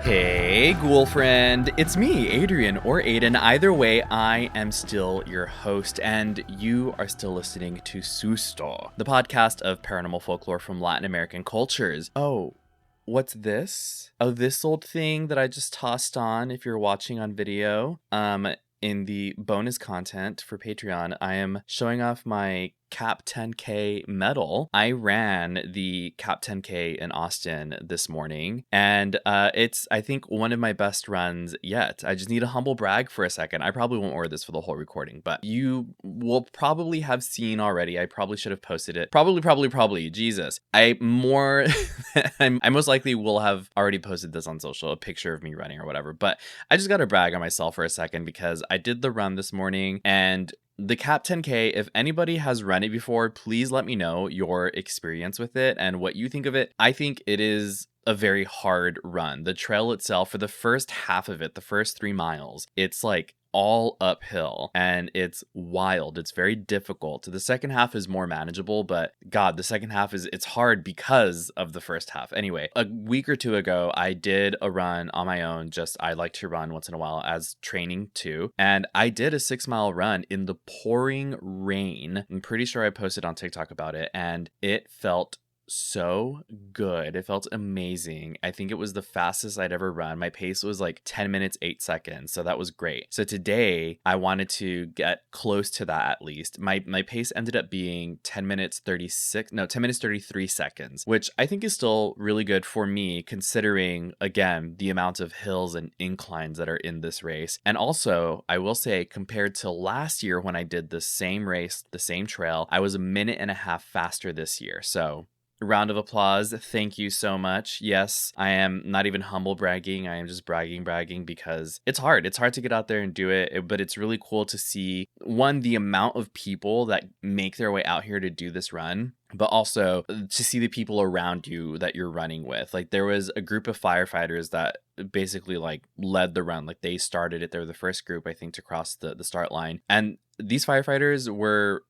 Hey, ghoul friend. It's me, Adrian or Ayden. Either way, I am still your host, and you are still listening to Susto, the podcast of paranormal folklore from Latin American cultures. Oh, what's this? Oh, this old thing that I just tossed on if you're watching on video. In the bonus content for Patreon, I am showing off my Cap 10K medal. I ran the Cap 10K in Austin this morning, and it's, I think, one of my best runs yet. I just need to humble brag for a second. I probably won't wear this for the whole recording, but you will probably have seen already. I probably should have posted it. Probably. Jesus. I most likely will have already posted this on social, a picture of me running or whatever, but I just got to brag on myself for a second because I did the run this morning, and the Cap 10K, if anybody has run it before, please let me know your experience with it and what you think of it. I think it is a very hard run. The trail itself, for the first half of it, the first 3 miles, it's like all uphill and it's wild. It's very difficult. The second half is more manageable, but God, the second half it's hard because of the first half. Anyway, a week or two ago, I did a run on my own. I like to run once in a while as training too. And I did a 6-mile run in the pouring rain. I'm pretty sure I posted on TikTok about it, and it felt so good. It felt amazing. I think it was the fastest I'd ever run. My pace was like 10 minutes, 8 seconds. So that was great. So today I wanted to get close to that at least. My pace ended up being 10 minutes 33 seconds, which I think is still really good for me considering, again, the amount of hills and inclines that are in this race. And also, I will say, compared to last year when I did the same race, the same trail, I was a minute and a half faster this year. So round of applause. Thank you so much. Yes, I am not even humble bragging. I am just bragging because it's hard. It's hard to get out there and do it, but it's really cool to see, one, the amount of people that make their way out here to do this run, but also to see the people around you that you're running with. Like, there was a group of firefighters that basically like led the run. Like, they started it. They were the first group, I think, to cross the start line. And these firefighters were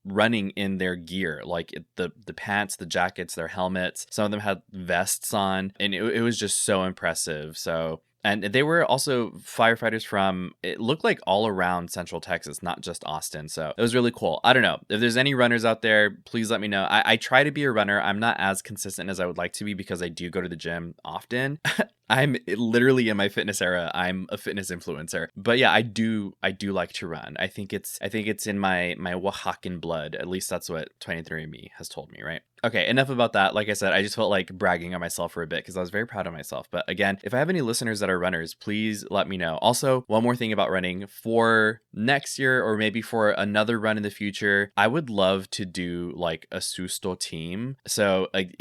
running in their gear, like the pants, the jackets, their helmets. Some of them had vests on, and it was just so impressive. So, and they were also firefighters from, it looked like all around Central Texas, not just Austin. So it was really cool. I don't know. If there's any runners out there, please let me know. I try to be a runner. I'm not as consistent as I would like to be because I do go to the gym often. I'm literally in my fitness era. I'm a fitness influencer. But yeah, I do like to run. I think it's in my Oaxacan blood. At least that's what 23andMe has told me, right? Okay, enough about that. Like I said, I just felt like bragging on myself for a bit because I was very proud of myself. But again, if I have any listeners that are runners, please let me know. Also, one more thing about running for next year or maybe for another run in the future, I would love to do like a Susto team. So like,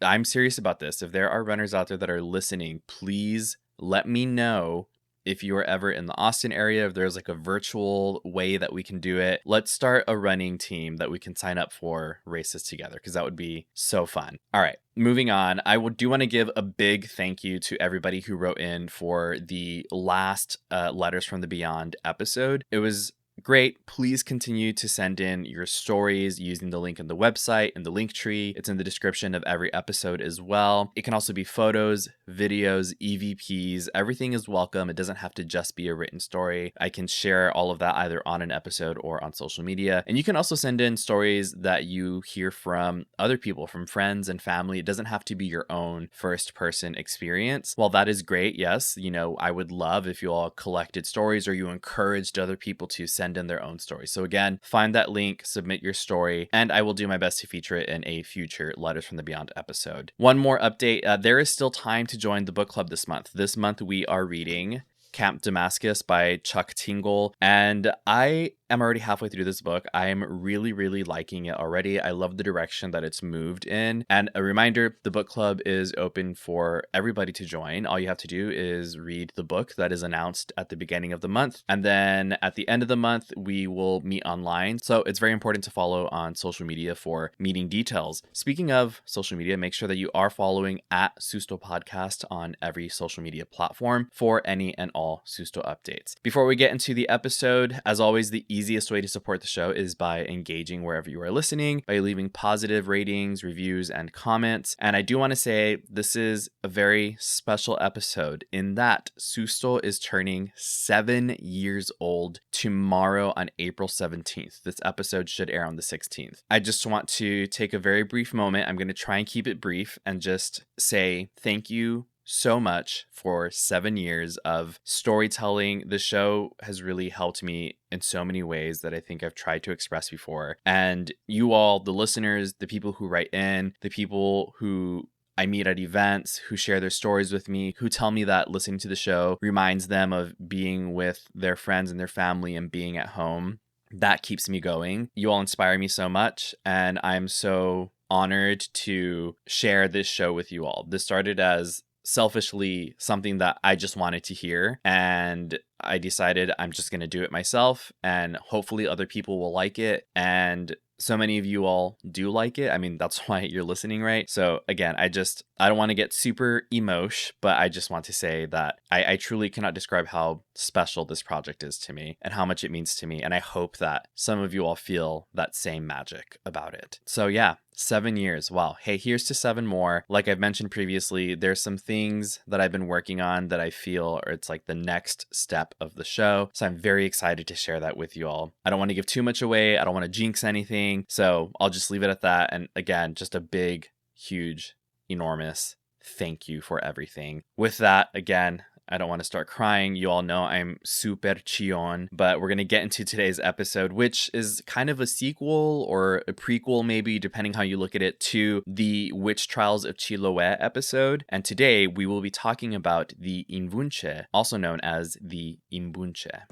I'm serious about this. If there are runners out there that are listening, please let me know. If you are ever in the Austin area, if there's like a virtual way that we can do it, let's start a running team that we can sign up for races together, because that would be so fun. All right, moving on. I do want to give a big thank you to everybody who wrote in for the last Letters from the Beyond episode. It was great. Please continue to send in your stories using the link in the website and the link tree. It's in the description of every episode as well. It can also be photos, videos, EVPs. Everything is welcome. It doesn't have to just be a written story. I can share all of that either on an episode or on social media. And you can also send in stories that you hear from other people, from friends and family. It doesn't have to be your own first person experience. While that is great, yes, I would love if you all collected stories or you encouraged other people to send in their own stories. So again, find that link, submit your story, and I will do my best to feature it in a future Letters from the Beyond episode. One more update. There is still time to join the book club this month. This month we are reading Camp Damascus by Chuck Tingle, and I am already halfway through this book. I am really, really liking it already. I love the direction that it's moved in. And a reminder, the book club is open for everybody to join. All you have to do is read the book that is announced at the beginning of the month. And then at the end of the month, we will meet online. So it's very important to follow on social media for meeting details. Speaking of social media, make sure that you are following at Susto Podcast on every social media platform for any and all all Susto updates. Before we get into the episode, as always, the easiest way to support the show is by engaging wherever you are listening, by leaving positive ratings, reviews, and comments. And I do want to say this is a very special episode in that Susto is turning 7 years old tomorrow on April 17th. This episode should air on the 16th. I just want to take a very brief moment. I'm going to try and keep it brief and just say thank you so much for 7 years of storytelling. The show has really helped me in so many ways that I think I've tried to express before. And you all, the listeners, the people who write in, the people who I meet at events, who share their stories with me, who tell me that listening to the show reminds them of being with their friends and their family and being at home. That keeps me going. You all inspire me so much, and I'm so honored to share this show with you all. This started as selfishly something that I just wanted to hear, and I decided I'm just going to do it myself, and hopefully other people will like it. And so many of you all do like it. I mean, that's why you're listening, right? So again, I don't want to get super emosh, but I just want to say that I truly cannot describe how special this project is to me and how much it means to me. And I hope that some of you all feel that same magic about it. So yeah, 7 years. Wow. Hey, here's to 7 more. Like I've mentioned previously, there's some things that I've been working on that I feel are it's like the next step of the show. So I'm very excited to share that with you all. I don't want to give too much away. I don't want to jinx anything. So I'll just leave it at that. And again, just a big, huge, enormous thank you for everything. With that, again, I don't want to start crying. You all know I'm super chillon, but we're going to get into today's episode, which is kind of a sequel or a prequel, maybe, depending how you look at it, to the Witch Trials of Chiloe episode. And today we will be talking about the Invunche, also known as the Invunche.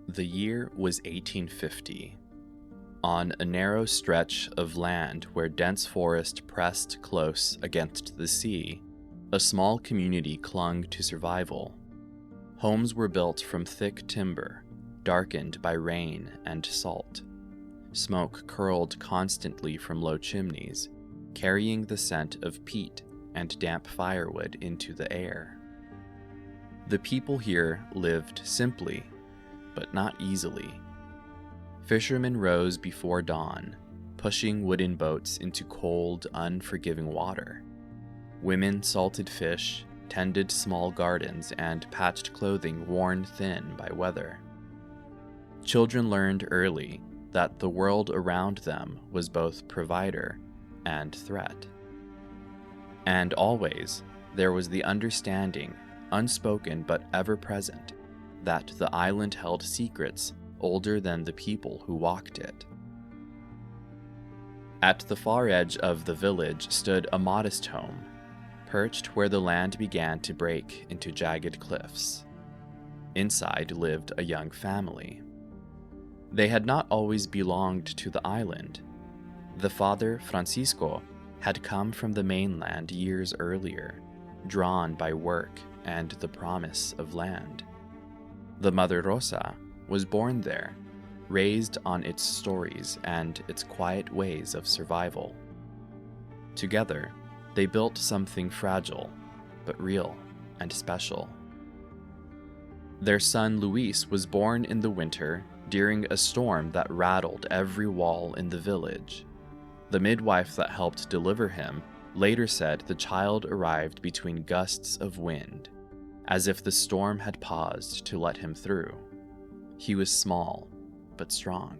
The year was 1850. On a narrow stretch of land where dense forest pressed close against the sea, a small community clung to survival. Homes were built from thick timber, darkened by rain and salt. Smoke curled constantly from low chimneys, carrying the scent of peat and damp firewood into the air. The people here lived simply, but not easily. Fishermen rose before dawn, pushing wooden boats into cold, unforgiving water. Women salted fish, tended small gardens, and patched clothing worn thin by weather. Children learned early that the world around them was both provider and threat. And always, there was the understanding, unspoken but ever present, that the island held secrets older than the people who walked it. At the far edge of the village stood a modest home, perched where the land began to break into jagged cliffs. Inside lived a young family. They had not always belonged to the island. The father, Francisco, had come from the mainland years earlier, drawn by work and the promise of land. The mother, Rosa, was born there, raised on its stories and its quiet ways of survival. Together, they built something fragile, but real and special. Their son, Luis, was born in the winter during a storm that rattled every wall in the village. The midwife that helped deliver him later said the child arrived between gusts of wind, as if the storm had paused to let him through. He was small, but strong.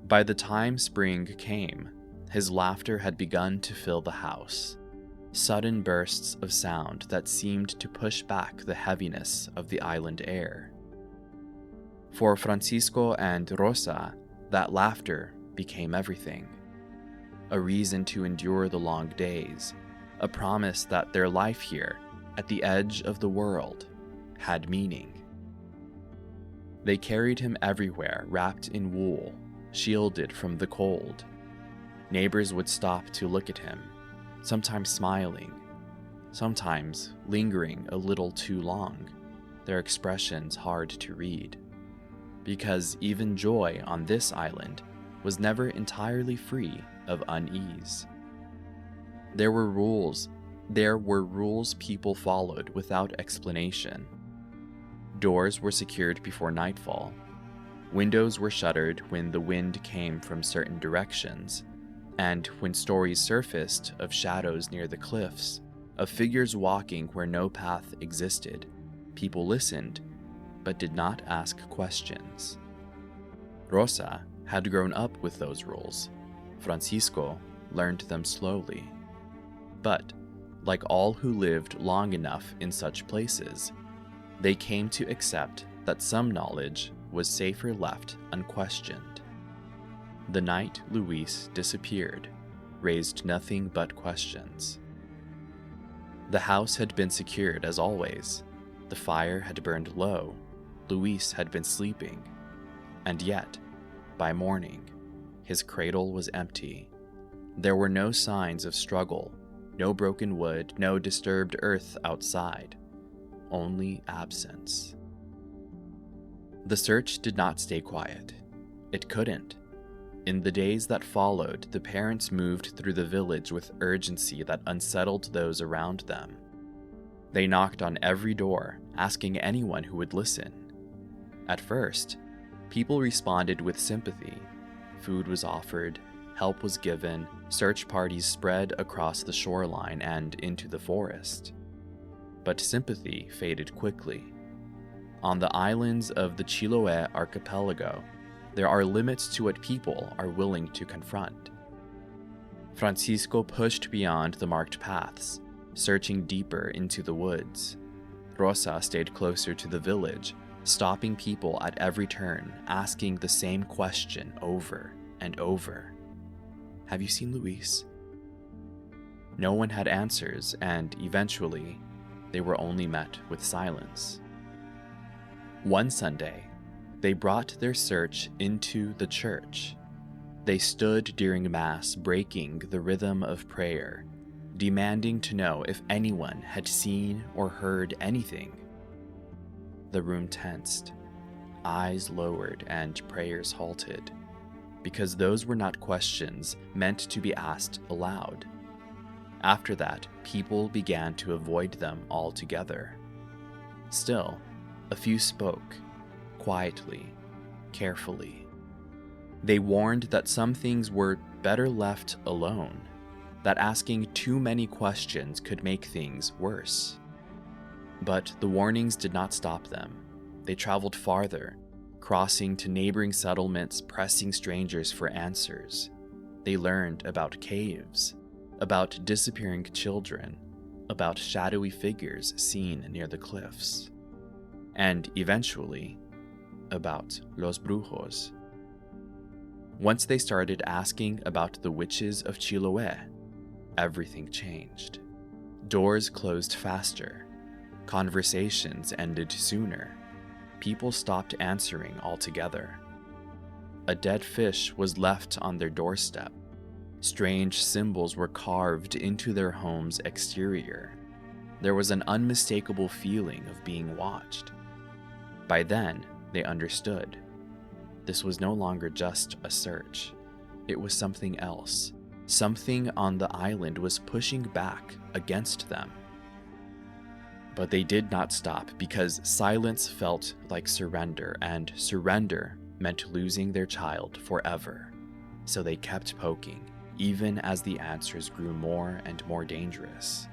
By the time spring came, his laughter had begun to fill the house, sudden bursts of sound that seemed to push back the heaviness of the island air. For Francisco and Rosa, that laughter became everything. A reason to endure the long days, a promise that their life here, at the edge of the world, had meaning. They carried him everywhere, wrapped in wool, shielded from the cold. Neighbors would stop to look at him, sometimes smiling, sometimes lingering a little too long, their expressions hard to read. Because even joy on this island was never entirely free of unease. There were rules people followed without explanation. Doors were secured before nightfall. Windows were shuttered when the wind came from certain directions, and when stories surfaced of shadows near the cliffs, of figures walking where no path existed, people listened, but did not ask questions. Rosa had grown up with those rules. Francisco learned them slowly. But, like all who lived long enough in such places, they came to accept that some knowledge was safer left unquestioned. The night Luis disappeared raised nothing but questions. The house had been secured as always. The fire had burned low. Luis had been sleeping. And yet, by morning, his cradle was empty. There were no signs of struggle, no broken wood, no disturbed earth outside. Only absence. The search did not stay quiet. It couldn't. In the days that followed, the parents moved through the village with urgency that unsettled those around them. They knocked on every door, asking anyone who would listen. At first, people responded with sympathy. Food was offered, help was given, search parties spread across the shoreline and into the forest. But sympathy faded quickly. On the islands of the Chiloe archipelago, there are limits to what people are willing to confront. Francisco pushed beyond the marked paths, searching deeper into the woods. Rosa stayed closer to the village, stopping people at every turn, asking the same question over and over. Have you seen Luis? No one had answers, and eventually, they were only met with silence. One Sunday, they brought their search into the church. They stood during Mass, breaking the rhythm of prayer, demanding to know if anyone had seen or heard anything. The room tensed, eyes lowered, and prayers halted, because those were not questions meant to be asked aloud. After that, people began to avoid them altogether. Still, a few spoke, quietly, carefully. They warned that some things were better left alone, that asking too many questions could make things worse. But the warnings did not stop them. They traveled farther, crossing to neighboring settlements, pressing strangers for answers. They learned about caves, about disappearing children, about shadowy figures seen near the cliffs, and eventually, about Los Brujos. Once they started asking about the witches of Chiloe, everything changed. Doors closed faster. Conversations ended sooner. People stopped answering altogether. A dead fish was left on their doorstep. Strange symbols were carved into their home's exterior. There was an unmistakable feeling of being watched. By then, they understood. This was no longer just a search. It was something else. Something on the island was pushing back against them. But they did not stop, because silence felt like surrender, and surrender meant losing their child forever. So they kept poking, even as the answers grew more and more dangerous.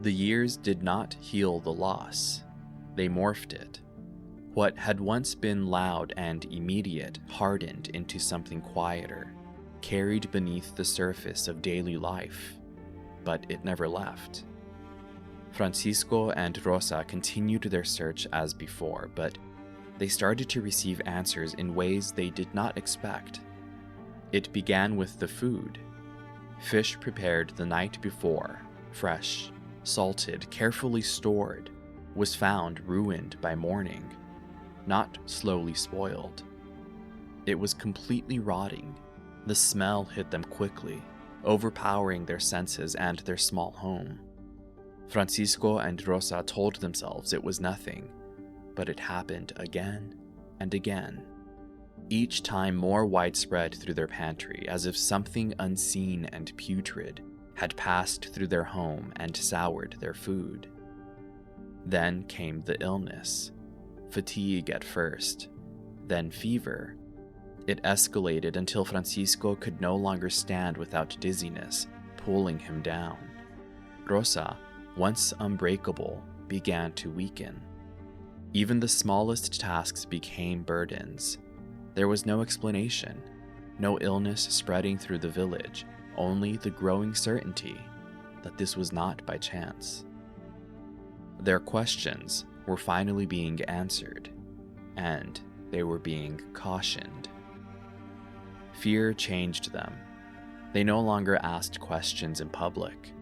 The years did not heal the loss. They morphed it. What had once been loud and immediate hardened into something quieter, carried beneath the surface of daily life, but it never left. Francisco and Rosa continued their search as before, but they started to receive answers in ways they did not expect. It began with the food. Fish prepared the night before, fresh, salted, carefully stored, was found ruined by morning, not slowly spoiled. It was completely rotting. The smell hit them quickly. overpowering their senses and their small home. Francisco and Rosa told themselves it was nothing, but it happened again and again, each time more widespread through their pantry, as if something unseen and putrid had passed through their home and soured their food. Then came the illness, fatigue at first, then fever. It escalated until Francisco could no longer stand without dizziness pulling him down. Rosa, once unbreakable, began to weaken. Even the smallest tasks became burdens. There was no explanation, no illness spreading through the village, only the growing certainty that this was not by chance. Their questions were finally being answered, and they were being cautioned. Fear changed them. They no longer asked questions in public,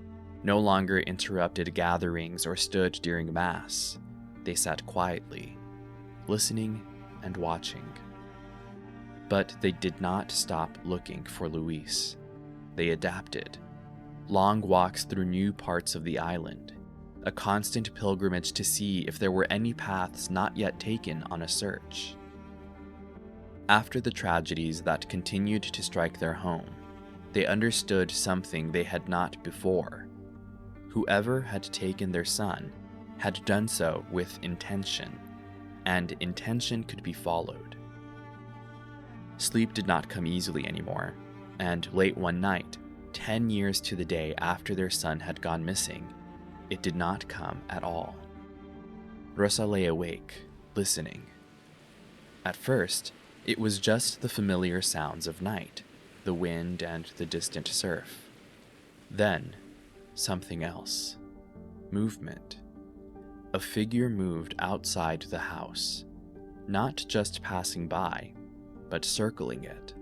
no longer interrupted gatherings or stood during Mass. They sat quietly, listening and watching. But they did not stop looking for Luis. They adapted. Long walks through new parts of the island, a constant pilgrimage to see if there were any paths not yet taken on a search. After the tragedies that continued to strike their home, they understood something they had not before. Whoever had taken their son had done so with intention, and intention could be followed. Sleep did not come easily anymore, and late one night, 10 years to the day after their son had gone missing, it did not come at all. Rosa lay awake, listening. At first, it was just the familiar sounds of night, the wind and the distant surf. Then, something else. Movement. A figure moved outside the house, not just passing by, but circling it.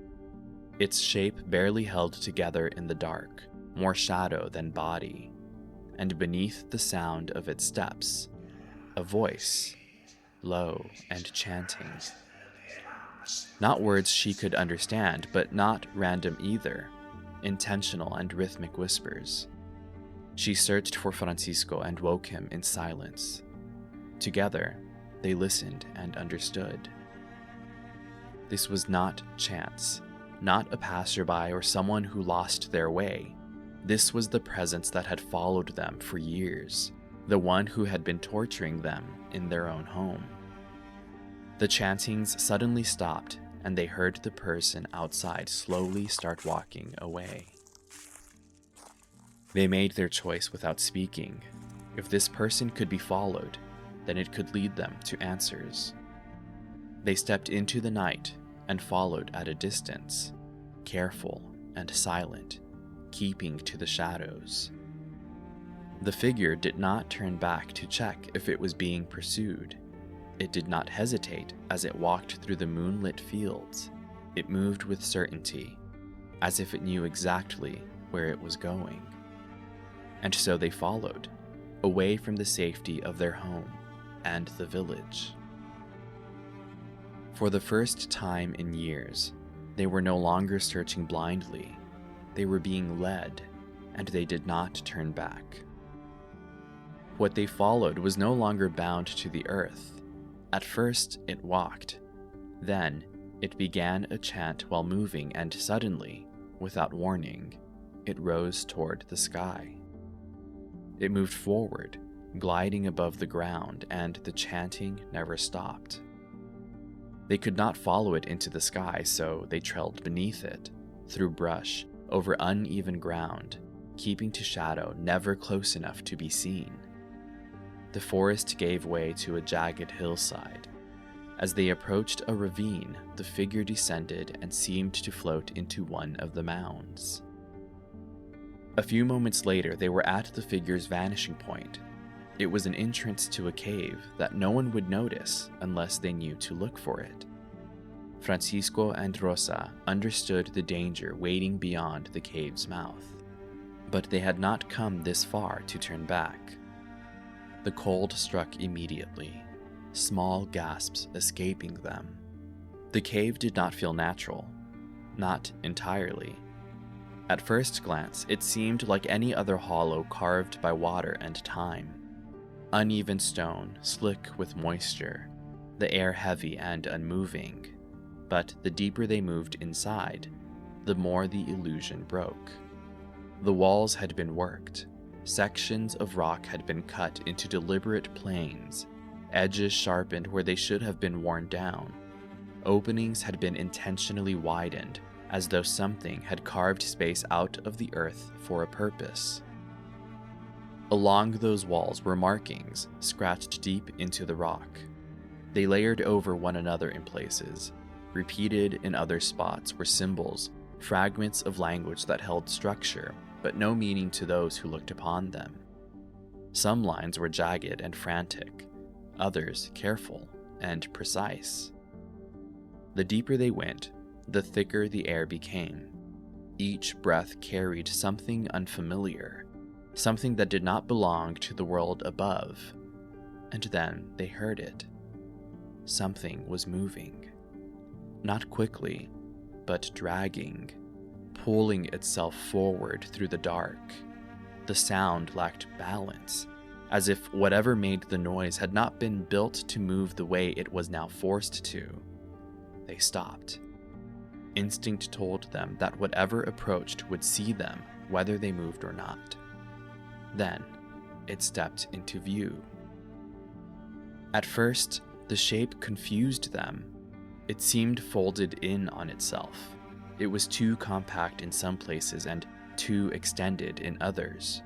Its shape barely held together in the dark, more shadow than body, and beneath the sound of its steps, a voice, low and chanting. Not words she could understand, but not random either, intentional and rhythmic whispers. She searched for Francisco and woke him in silence. Together, they listened and understood. This was not chance, not a passerby or someone who lost their way. This was the presence that had followed them for years, the one who had been torturing them in their own home. The chantings suddenly stopped, and they heard the person outside slowly start walking away. They made their choice without speaking. If this person could be followed, then it could lead them to answers. They stepped into the night and followed at a distance, careful and silent, keeping to the shadows. The figure did not turn back to check if it was being pursued. It did not hesitate as it walked through the moonlit fields. It moved with certainty, as if it knew exactly where it was going. And so they followed, away from the safety of their home and the village. For the first time in years, they were no longer searching blindly. They were being led, and they did not turn back. What they followed was no longer bound to the earth. At first, it walked. Then, it began a chant while moving, and suddenly, without warning, it rose toward the sky. It moved forward, gliding above the ground, and the chanting never stopped. They could not follow it into the sky, so they trailed beneath it, through brush, over uneven ground, keeping to shadow, never close enough to be seen. The forest gave way to a jagged hillside. As they approached a ravine, the figure descended and seemed to float into one of the mounds. A few moments later, they were at the figure's vanishing point. It was an entrance to a cave that no one would notice unless they knew to look for it. Francisco and Rosa understood the danger waiting beyond the cave's mouth, but they had not come this far to turn back. The cold struck immediately, small gasps escaping them. The cave did not feel natural, not entirely. At first glance, it seemed like any other hollow carved by water and time. Uneven stone, slick with moisture, the air heavy and unmoving. But the deeper they moved inside, the more the illusion broke. The walls had been worked. Sections of rock had been cut into deliberate planes, edges sharpened where they should have been worn down. Openings had been intentionally widened, as though something had carved space out of the earth for a purpose. Along those walls were markings scratched deep into the rock. They layered over one another in places. Repeated in other spots were symbols, fragments of language that held structure, but no meaning to those who looked upon them. Some lines were jagged and frantic, others careful and precise. The deeper they went, the thicker the air became. Each breath carried something unfamiliar, something that did not belong to the world above. And then they heard it. Something was moving. Not quickly, but dragging, pulling itself forward through the dark. The sound lacked balance, as if whatever made the noise had not been built to move the way it was now forced to. They stopped. Instinct told them that whatever approached would see them, whether they moved or not. Then, it stepped into view. At first, the shape confused them. It seemed folded in on itself. It was too compact in some places and too extended in others.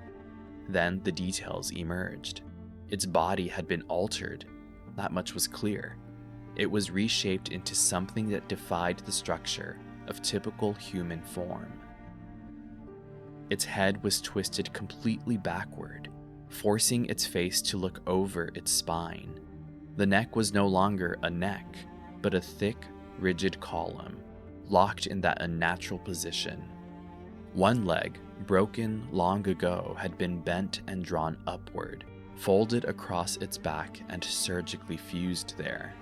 Then the details emerged. Its body had been altered. That much was clear. It was reshaped into something that defied the structure of typical human form. Its head was twisted completely backward, forcing its face to look over its spine. The neck was no longer a neck, but a thick, rigid column, locked in that unnatural position. One leg, broken long ago, had been bent and drawn upward, folded across its back and surgically fused there,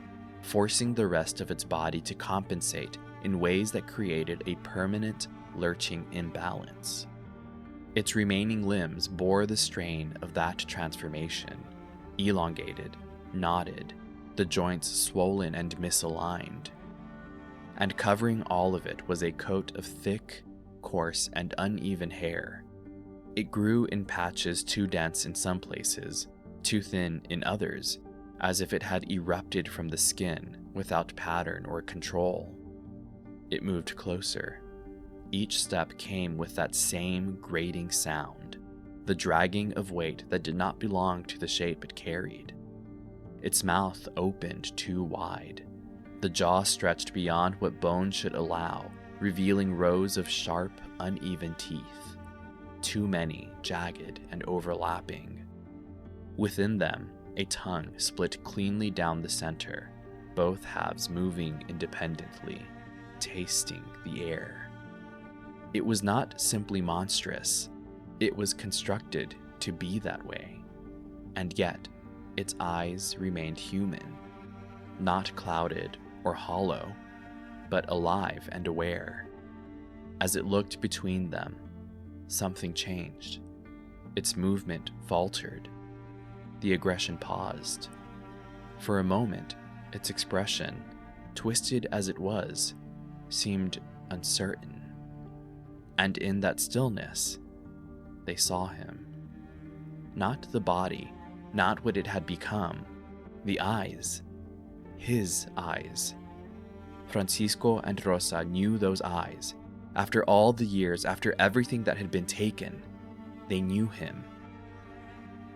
forcing the rest of its body to compensate in ways that created a permanent, lurching imbalance. Its remaining limbs bore the strain of that transformation, elongated, knotted, the joints swollen and misaligned. And covering all of it was a coat of thick, coarse, and uneven hair. It grew in patches too dense in some places, too thin in others, as if it had erupted from the skin without pattern or control. It moved closer. Each step came with that same grating sound, the dragging of weight that did not belong to the shape it carried. Its mouth opened too wide. The jaw stretched beyond what bone should allow, revealing rows of sharp, uneven teeth. Too many, jagged and overlapping. Within them, a tongue split cleanly down the center, both halves moving independently, tasting the air. It was not simply monstrous. It was constructed to be that way. And yet, its eyes remained human, not clouded or hollow, but alive and aware. As it looked between them, something changed. Its movement faltered. The aggression paused. For a moment, its expression, twisted as it was, seemed uncertain. And in that stillness, they saw him. Not the body, not what it had become. The eyes. His eyes. Francisco and Rosa knew those eyes. After all the years, after everything that had been taken, they knew him.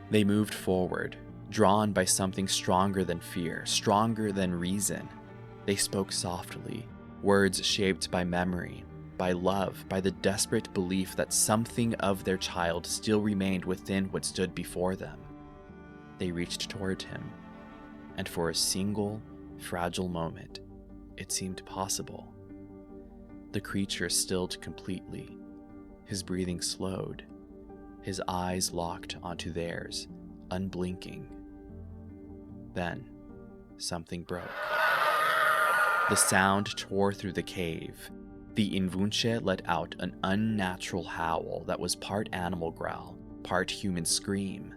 They moved forward, drawn by something stronger than fear, stronger than reason. They spoke softly, words shaped by memory, by love, by the desperate belief that something of their child still remained within what stood before them. They reached toward him, and for a single, fragile moment, it seemed possible. The creature stilled completely. His breathing slowed. His eyes locked onto theirs, unblinking. Then, something broke. The sound tore through the cave. The Invunche let out an unnatural howl that was part animal growl, part human scream.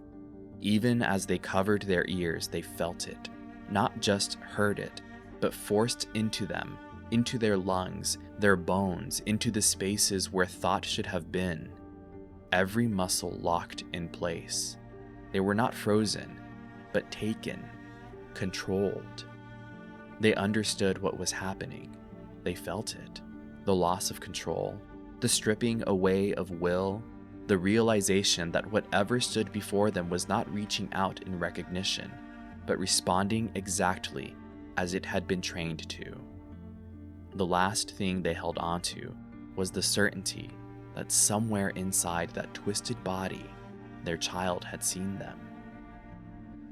Even as they covered their ears, they felt it, not just heard it, but forced into them, into their lungs, their bones, into the spaces where thought should have been. Every muscle locked in place. They were not frozen, but taken, controlled. They understood what was happening. They felt it. The loss of control, the stripping away of will, the realization that whatever stood before them was not reaching out in recognition, but responding exactly as it had been trained to. The last thing they held onto was the certainty that somewhere inside that twisted body, their child had seen them.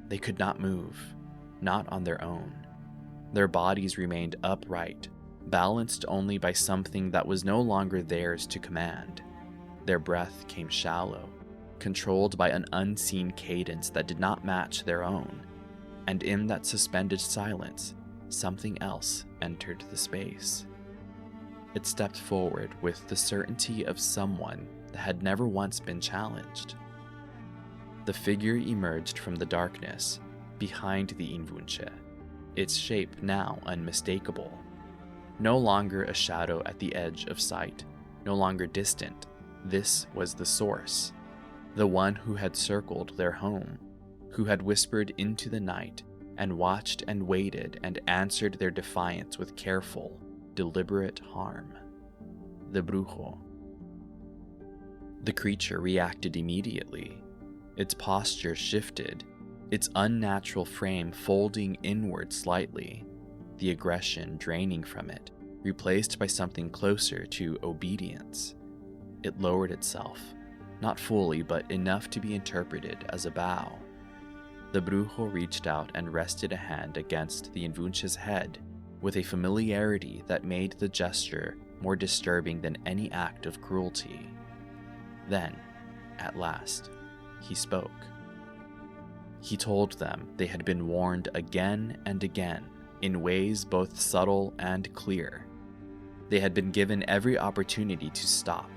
They could not move, not on their own. Their bodies remained upright, balanced only by something that was no longer theirs to command. Their breath came shallow, controlled by an unseen cadence that did not match their own, and in that suspended silence, something else entered the space. It stepped forward with the certainty of someone that had never once been challenged. The figure emerged from the darkness, behind the Invunche, its shape now unmistakable. No longer a shadow at the edge of sight, no longer distant. This was the source, the one who had circled their home, who had whispered into the night and watched and waited and answered their defiance with careful, deliberate harm. The Brujo. The creature reacted immediately. Its posture shifted, its unnatural frame folding inward slightly, the aggression draining from it, replaced by something closer to obedience. It lowered itself, not fully, but enough to be interpreted as a bow. The Brujo reached out and rested a hand against the Invunche's head with a familiarity that made the gesture more disturbing than any act of cruelty. Then, at last, he spoke. He told them they had been warned again and again, in ways both subtle and clear. They had been given every opportunity to stop,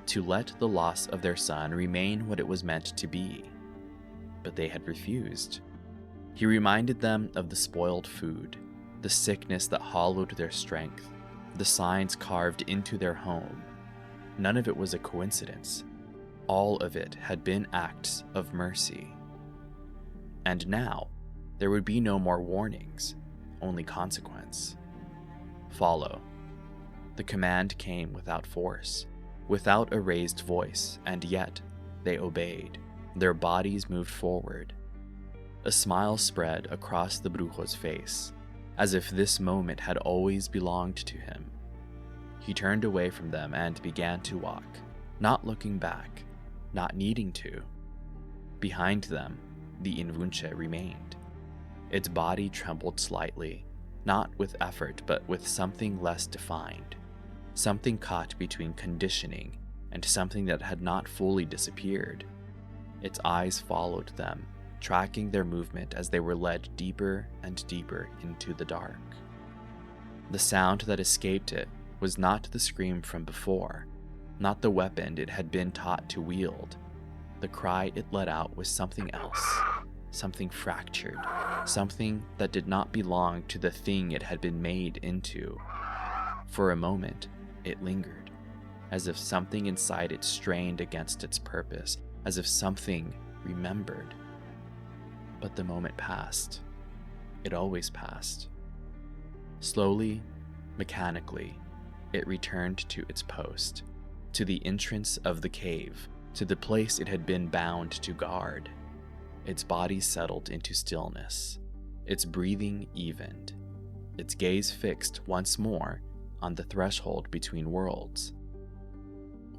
to let the loss of their son remain what it was meant to be. But they had refused. He reminded them of the spoiled food, the sickness that hollowed their strength, the signs carved into their home. None of it was a coincidence. All of it had been acts of mercy. And now, there would be no more warnings, only consequence. Follow. The command came without force, without a raised voice, and yet they obeyed. Their bodies moved forward. A smile spread across the Brujo's face, as if this moment had always belonged to him. He turned away from them and began to walk, not looking back, not needing to. Behind them, the Invunche remained. Its body trembled slightly, not with effort but with something less defined, something caught between conditioning and something that had not fully disappeared. Its eyes followed them, tracking their movement as they were led deeper and deeper into the dark. The sound that escaped it was not the scream from before, not the weapon it had been taught to wield. The cry it let out was something else, something fractured, something that did not belong to the thing it had been made into. For a moment, it lingered, as if something inside it strained against its purpose, as if something remembered. But the moment passed. It always passed. Slowly, mechanically, it returned to its post, to the entrance of the cave, to the place it had been bound to guard. Its body settled into stillness, its breathing evened, its gaze fixed once more on the threshold between worlds.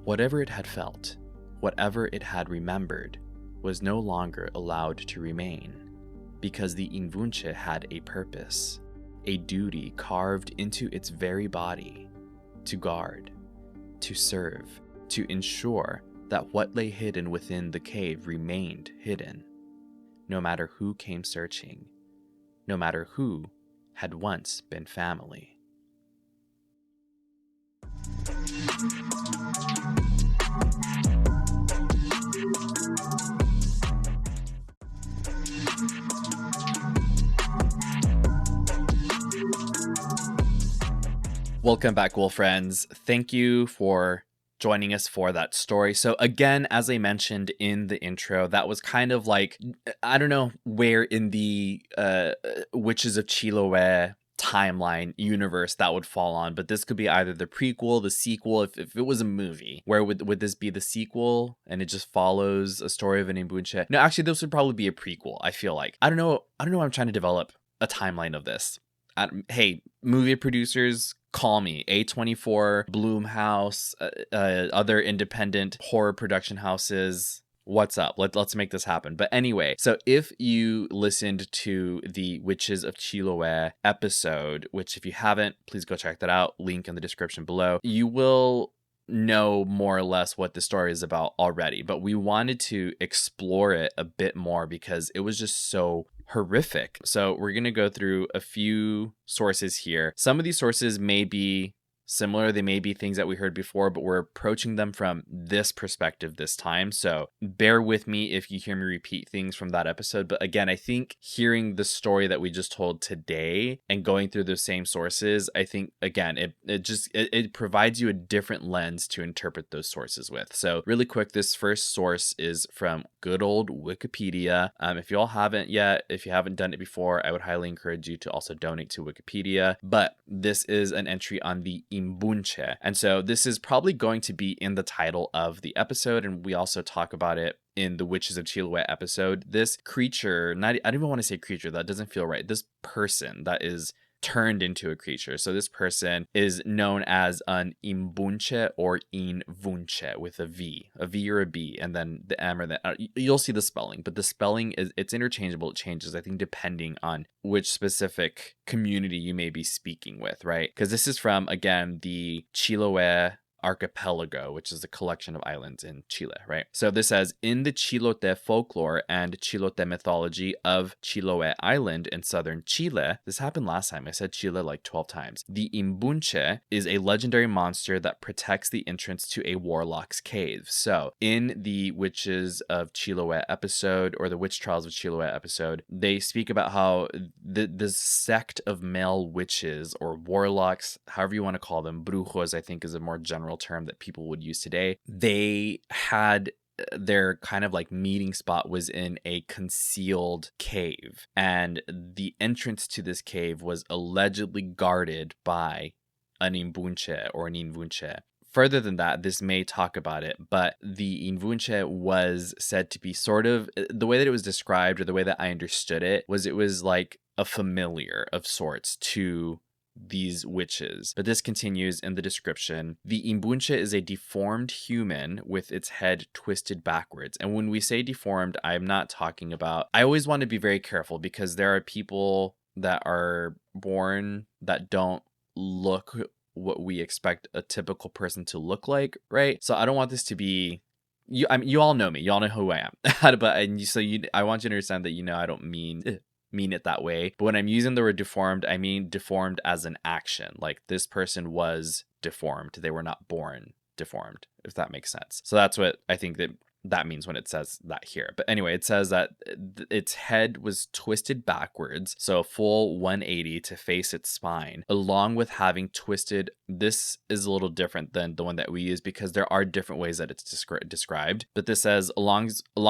Whatever it had felt, whatever it had remembered, was no longer allowed to remain, because the Invunche had a purpose, a duty carved into its very body, to guard, to serve, to ensure that what lay hidden within the cave remained hidden, no matter who came searching, no matter who had once been family. Welcome back, Wolf friends. Thank you for joining us for that story. So again, as I mentioned in the intro, that was kind of like, I don't know where in the Witches of Chiloe timeline universe that would fall on, but this could be either the prequel, the sequel. If it was a movie, where would this be the sequel and it just follows a story of an Invunche? No, actually, this would probably be a prequel. I feel like I don't know. I'm trying to develop a timeline of this. Hey, movie producers, call me. A24, Blumhouse, other independent horror production houses. What's up? Let's make this happen. But anyway, so if you listened to the Witches of Chiloe episode, which if you haven't, please go check that out. Link in the description below. You will know more or less what the story is about already, but we wanted to explore it a bit more because it was just so horrific. So we're going to go through a few sources here. Some of these sources may be similar. They may be things that we heard before, but we're approaching them from this perspective this time. So bear with me if you hear me repeat things from that episode. But again, I think hearing the story that we just told today and going through those same sources, I think, again, it provides you a different lens to interpret those sources with. So really quick, this first source is from good old Wikipedia. If you all haven't yet, if you haven't done it before, I would highly encourage you to also donate to Wikipedia. But this is an entry on the Invunche. And so this is probably going to be in the title of the episode, and we also talk about it in the Witches of Chiloe episode. This creature, I don't even want to say creature, that doesn't feel right. This person that is turned into a creature. So this person is known as an Invunche or Invunche with a V or a B, and then the M or the you'll see the spelling, but the spelling it's interchangeable. It changes, I think, depending on which specific community you may be speaking with, right? Because this is from, again, the Chiloe archipelago, which is a collection of islands in Chile, right? So this says, in the Chilote folklore and Chilote mythology of Chiloe Island in southern Chile, this happened last time, I said Chile like 12 times, the Invunche is a legendary monster that protects the entrance to a warlock's cave. So in the Witches of Chiloe episode, or the Witch Trials of Chiloe episode, they speak about how the sect of male witches or warlocks, however you want to call them, brujos, I think is a more general term that people would use today. They had their kind of like meeting spot was in a concealed cave, and the entrance to this cave was allegedly guarded by an Invunche or an Invunche. Further than that, this may talk about it, but the Invunche was said to be sort of, the way that it was described, or the way that I understood it was like a familiar of sorts to these witches. But this continues in the description. The Invunche is a deformed human with its head twisted backwards. And when we say deformed, I'm not talking about, I always want to be very careful because there are people that are born that don't look what we expect a typical person to look like, right? So I don't want this to be, you all know me, you all know who I am. I want you to understand that, I don't mean it that way, but when I'm using the word deformed, I mean deformed as an action. Like, this person was deformed, they were not born deformed, if that makes sense. So that's what I think that means when it says that here. But anyway, it says that its head was twisted backwards, so a full 180 to face its spine, along with having twisted, this is a little different than the one that we use because there are different ways that it's described, but this says along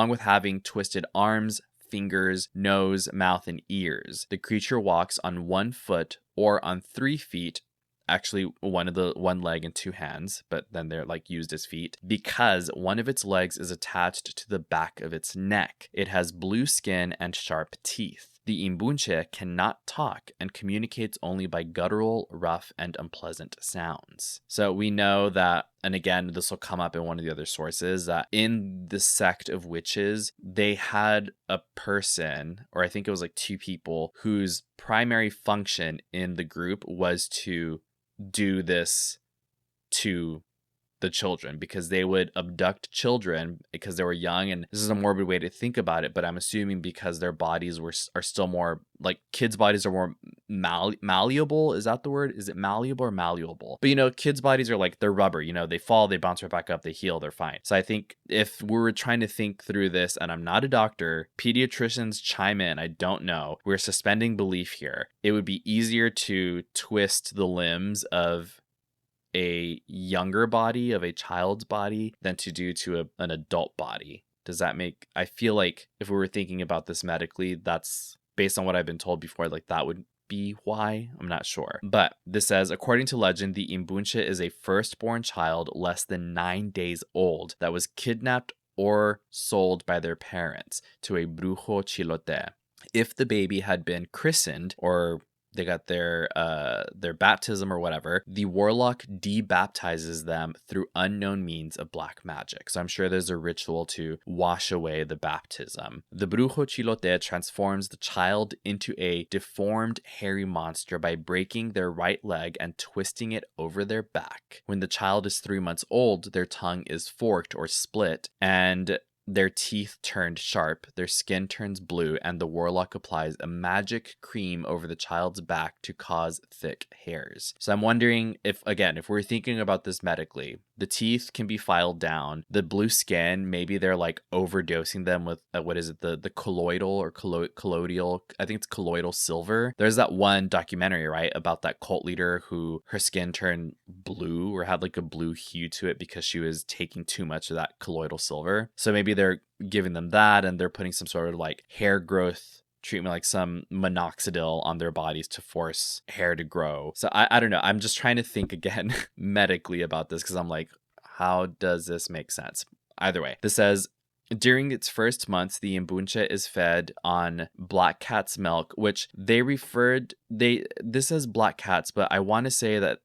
with having twisted arms, fingers, nose, mouth, and ears. The creature walks on 1 foot or on 3 feet, actually one leg and 2 hands, but then they're like used as feet, because one of its legs is attached to the back of its neck. It has blue skin and sharp teeth. The Invunche cannot talk and communicates only by guttural, rough, and unpleasant sounds. So we know that, and again, this will come up in one of the other sources, that in the sect of witches, they had a person, or I think it was like 2 people, whose primary function in the group was to do this to the children, because they would abduct children because they were young. And this is a morbid way to think about it, but I'm assuming because their bodies are still more like, kids' bodies are more malleable. Is that the word? Is it malleable or malleable? But kids' bodies are like, they're rubber, they fall, they bounce right back up, they heal, they're fine. So I think if we were trying to think through this, and I'm not a doctor, pediatricians chime in, I don't know, we're suspending belief here. It would be easier to twist the limbs of a younger body of a child's body than to do to an adult body. Does that make, I feel like if we were thinking about this medically, that's based on what I've been told before, like that would be why. I'm not sure. But this says, according to legend, the Invunche is a firstborn child less than 9 days old that was kidnapped or sold by their parents to a Brujo Chilote. If the baby had been christened or they got their baptism or whatever, the warlock debaptizes them through unknown means of black magic. So I'm sure there's a ritual to wash away the baptism. The Brujo Chilote transforms the child into a deformed, hairy monster by breaking their right leg and twisting it over their back. When the child is 3 months old, their tongue is forked or split, and their teeth turned sharp, their skin turns blue, and the warlock applies a magic cream over the child's back to cause thick hairs. So I'm wondering if we're thinking about this medically, the teeth can be filed down. The blue skin, maybe they're like overdosing them with, the colloidal or colloidal, I think it's colloidal silver. There's that one documentary, right, about that cult leader who her skin turned blue or had like a blue hue to it because she was taking too much of that colloidal silver. So maybe they're giving them that and they're putting some sort of like hair growth treatment, like some minoxidil on their bodies to force hair to grow. So I don't know. I'm just trying to think again medically about this because I'm like, how does this make sense? Either way, this says, during its first months, the Invunche is fed on black cat's milk, which this says black cats, but I want to say that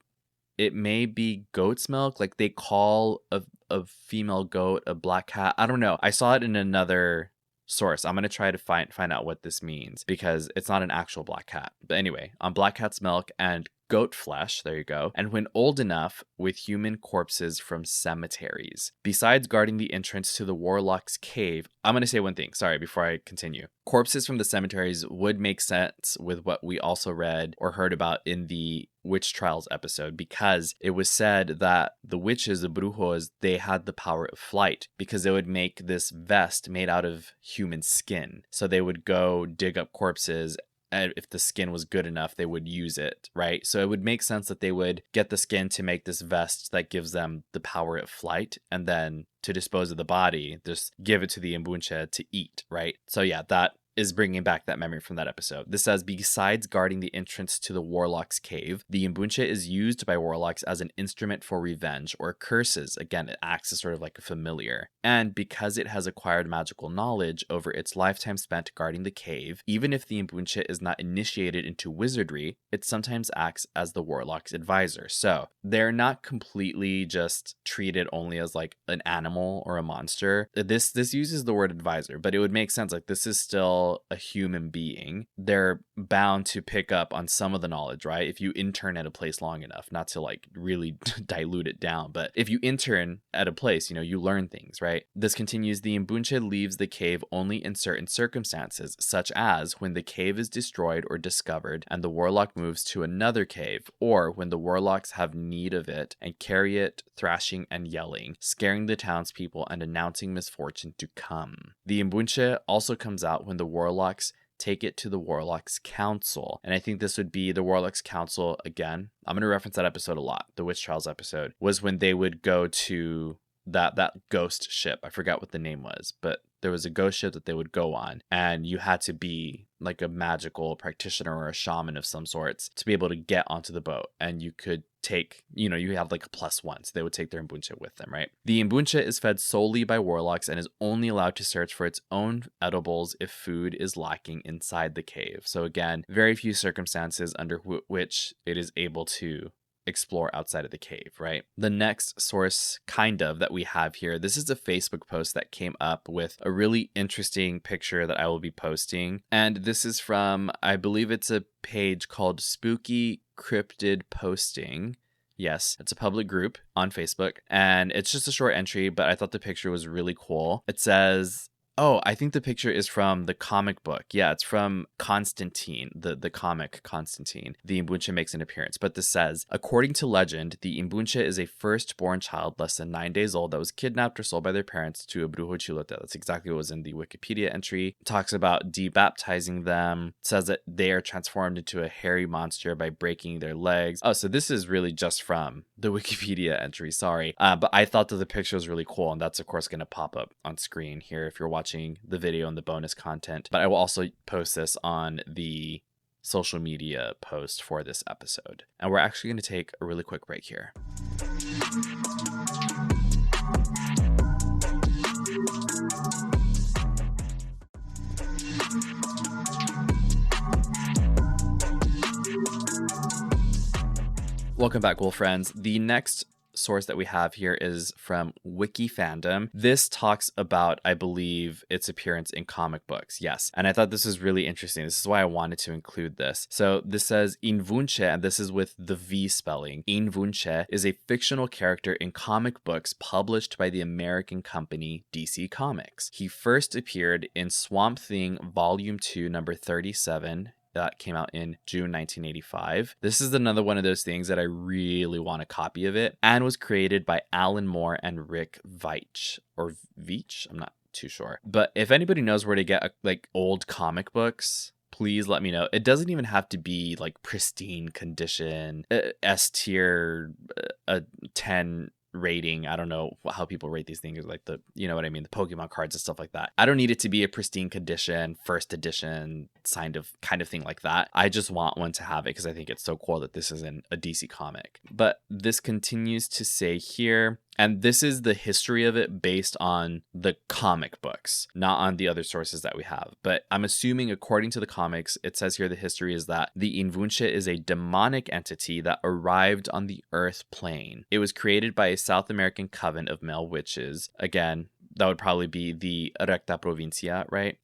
it may be goat's milk. Like they call a female goat a black cat. I don't know. I saw it in another source. I'm going to try to find out what this means because it's not an actual black cat. But anyway, on black cat's milk and goat flesh, there you go, and when old enough, with human corpses from cemeteries. Besides guarding the entrance to the warlock's cave, I'm going to say one thing, sorry, before I continue. Corpses from the cemeteries would make sense with what we also read or heard about in the witch trials episode, because it was said that the witches, the brujos, they had the power of flight because they would make this vest made out of human skin. So they would go dig up corpses, and if the skin was good enough, they would use it, right? So it would make sense that they would get the skin to make this vest that gives them the power of flight, and then to dispose of the body, just give it to the Invunche to eat, right? So yeah, that is bringing back that memory from that episode. This says, besides guarding the entrance to the warlock's cave, the Invunche is used by warlocks as an instrument for revenge or curses. Again, it acts as sort of like a familiar. And because it has acquired magical knowledge over its lifetime spent guarding the cave, even if the Invunche is not initiated into wizardry, it sometimes acts as the warlock's advisor. So they're not completely just treated only as like an animal or a monster. This uses the word advisor, but it would make sense. Like this is still a human being. They're bound to pick up on some of the knowledge, right? If you intern at a place long enough, not to like really dilute it down, but if you intern at a place, you learn things, right? This continues, the Invunche leaves the cave only in certain circumstances, such as when the cave is destroyed or discovered and the warlock moves to another cave, or when the warlocks have need of it and carry it thrashing and yelling, scaring the townspeople and announcing misfortune to come. The Invunche also comes out when the warlocks take it to the Warlocks Council. And I think this would be the Warlocks Council again. I'm going to reference that episode a lot. The Witch Trials episode was when they would go to that ghost ship. I forgot what the name was, but there was a ghost ship that they would go on, and you had to be like a magical practitioner or a shaman of some sorts to be able to get onto the boat. And you could take, you have like a +1, so they would take their Invunche with them, right? The Invunche is fed solely by warlocks and is only allowed to search for its own edibles if food is lacking inside the cave. So again, very few circumstances under which it is able to explore outside of the cave, right? The next source that we have here, this is a Facebook post that came up with a really interesting picture that I will be posting. And this is from, I believe it's a page called Spooky Cryptid Posting. Yes, it's a public group on Facebook, and it's just a short entry, but I thought the picture was really cool. It says, Oh, I think the picture is from the comic book. Yeah, it's from Constantine, the comic Constantine. The Invunche makes an appearance, but this says, according to legend, the Invunche is a firstborn child less than 9 days old that was kidnapped or sold by their parents to a Brujo Chilote. That's exactly what was in the Wikipedia entry. It talks about debaptizing them. It says that they are transformed into a hairy monster by breaking their legs. Oh, so this is really just from the Wikipedia entry, sorry. But I thought that the picture was really cool, and that's of course going to pop up on screen here if you're watching the video and the bonus content. But I will also post this on the social media post for this episode. And we're actually going to take a really quick break here. Welcome back, Wolf friends. The next source that we have here is from Wiki Fandom. This talks about, I believe, its appearance in comic books. Yes. And I thought this was really interesting. This is why I wanted to include this. So this says Invunche, and this is with the V spelling. Invunche is a fictional character in comic books published by the American company DC Comics. He first appeared in Swamp Thing Volume 2, number 37, that came out in June 1985. This is another one of those things that I really want a copy of it, and was created by Alan Moore and Rick Veitch, or Veitch? I'm not too sure. But if anybody knows where to get like old comic books, please let me know. It doesn't even have to be like pristine condition, S tier, a 10 rating. I don't know how people rate these things, like the, you know what I mean, the Pokemon cards and stuff like that. I don't need it to be a pristine condition, first edition kind of thing like that. I just want one to have it because I think it's so cool that this is in a DC comic. But this continues to say here, and this is the history of it based on the comic books, not on the other sources that we have. But I'm assuming, according to the comics, it says here the history is that the Invunche is a demonic entity that arrived on the Earth plane. It was created by a South American coven of male witches. Again, that would probably be the Recta Provincia, right?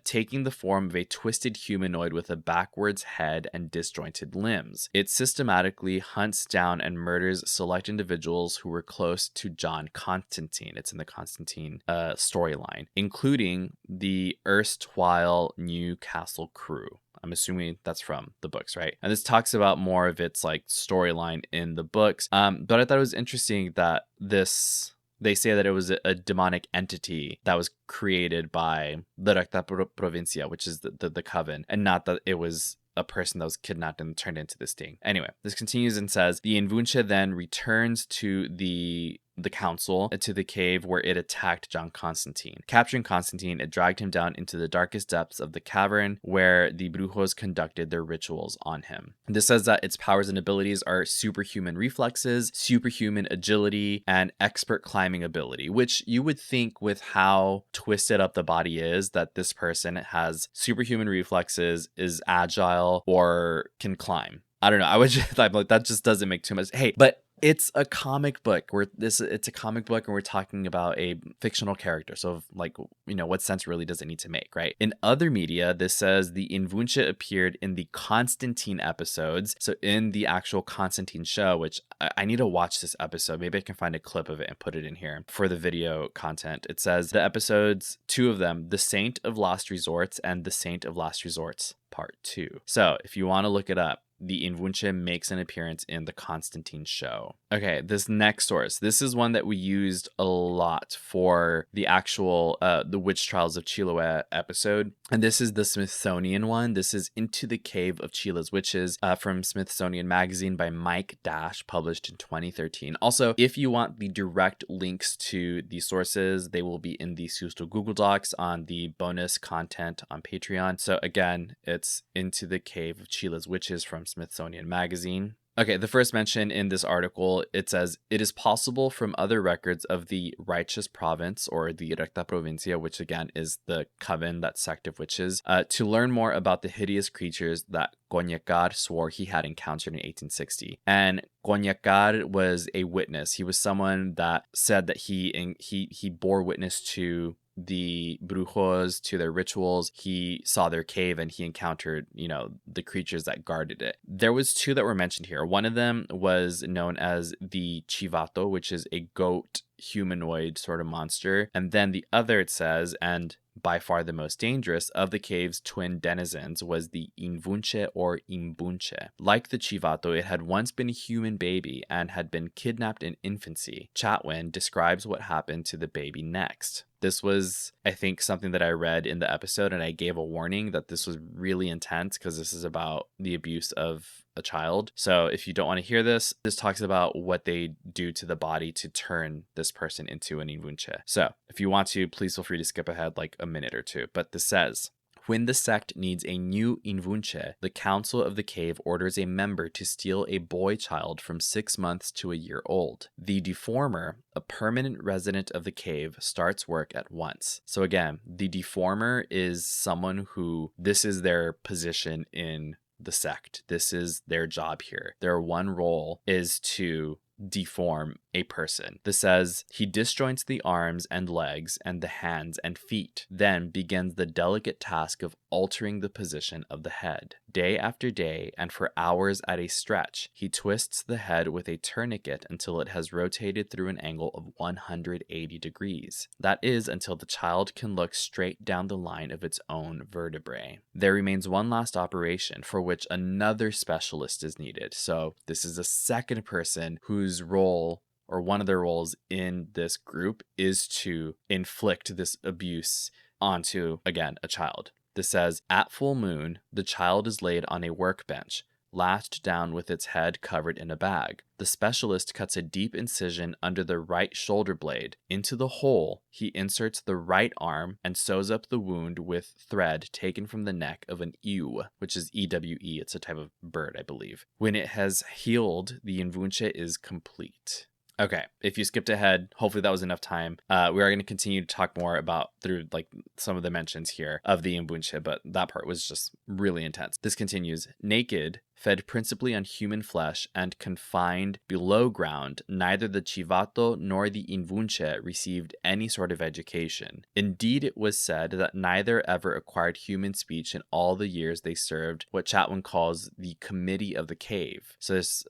Taking the form of a twisted humanoid with a backwards head and disjointed limbs. It systematically hunts down and murders select individuals who were close to John Constantine. It's in the Constantine storyline, including the erstwhile Newcastle crew. I'm assuming that's from the books, right? And this talks about more of its like storyline in the books. But I thought it was interesting that they say that it was a demonic entity that was created by the Recta Provincia, which is the coven, and not that it was a person that was kidnapped and turned into this thing. Anyway, this continues and says, the Invunche then returns to the council, to the cave where it attacked John Constantine. Capturing Constantine, it dragged him down into the darkest depths of the cavern where the Brujos conducted their rituals on him. This says that its powers and abilities are superhuman reflexes, superhuman agility, and expert climbing ability, which you would think with how twisted up the body is that this person has superhuman reflexes, is agile, or can climb. I don't know. I'm like, that just doesn't make too much. Hey, but it's a comic book. It's a comic book, and we're talking about a fictional character. So, like, you know, what sense really does it need to make, right? In other media, this says the Invunche appeared in the Constantine episodes. So, in the actual Constantine show, which I need to watch this episode. Maybe I can find a clip of it and put it in here for the video content. It says the episodes, 2 of them, The Saint of Last Resorts and The Saint of Last Resorts Part 2. So, if you want to look it up, the Invunche makes an appearance in the Constantine show. Okay, this next source. This is one that we used a lot for the actual the Witch Trials of Chiloe episode. And this is the Smithsonian one. This is Into the Cave of Chilo's Witches from Smithsonian Magazine by Mike Dash, published in 2013. Also, if you want the direct links to the sources, they will be in the Susto Google Docs on the bonus content on Patreon. So again, it's Into the Cave of Chilo's Witches from Smithsonian Magazine. Okay, the first mention in this article, it says, it is possible from other records of the Righteous Province, or the Recta Provincia, which again is the coven, that sect of witches, to learn more about the hideous creatures that Coñacar swore he had encountered in 1860. And Coñacar was a witness. He was someone that said that he bore witness to the Brujos, to their rituals. He saw their cave and he encountered, you know, the creatures that guarded it. There was 2 that were mentioned here. One of them was known as the Chivato, which is a goat humanoid sort of monster. And then the other, it says, and By far the most dangerous of the cave's twin denizens was the Invunche or Invunche. Like the Chivato, it had once been a human baby and had been kidnapped in infancy. Chatwin describes what happened to the baby next. This was, I think, something that I read in the episode, and I gave a warning that this was really intense because this is about the abuse of a child. So if you don't want to hear this, this talks about what they do to the body to turn this person into an Invunche. So if you want to, please feel free to skip ahead like a minute or two. But this says, when the sect needs a new Invunche, the council of the cave orders a member to steal a boy child from 6 months to a year old. The deformer, a permanent resident of the cave, starts work at once. So again, the deformer is someone who, this is their position in the sect. This is their job here. Their one role is to deform a person. This says he disjoints the arms and legs and the hands and feet, then begins the delicate task of altering the position of the head. Day after day and for hours at a stretch, he twists the head with a tourniquet until it has rotated through an angle of 180 degrees. That is until the child can look straight down the line of its own vertebrae. There remains one last operation for which another specialist is needed. So this is a second person whose role, or one of their roles in this group, is to inflict this abuse onto, again, a child. This says, at full moon, the child is laid on a workbench, lashed down with its head covered in a bag. The specialist cuts a deep incision under the right shoulder blade. Into the hole, he inserts the right arm and sews up the wound with thread taken from the neck of an ewe, which is EWE. It's a type of bird, I believe. When it has healed, the Invunche is complete. Okay, if you skipped ahead, hopefully that was enough time. We are going to continue to talk more about through like some of the mentions here of the Invunche, but that part was just really intense. This continues. Naked, fed principally on human flesh, and confined below ground, neither the Chivato nor the Invunche received any sort of education. Indeed, it was said that neither ever acquired human speech in all the years they served what Chatwin calls the Committee of the Cave. So there's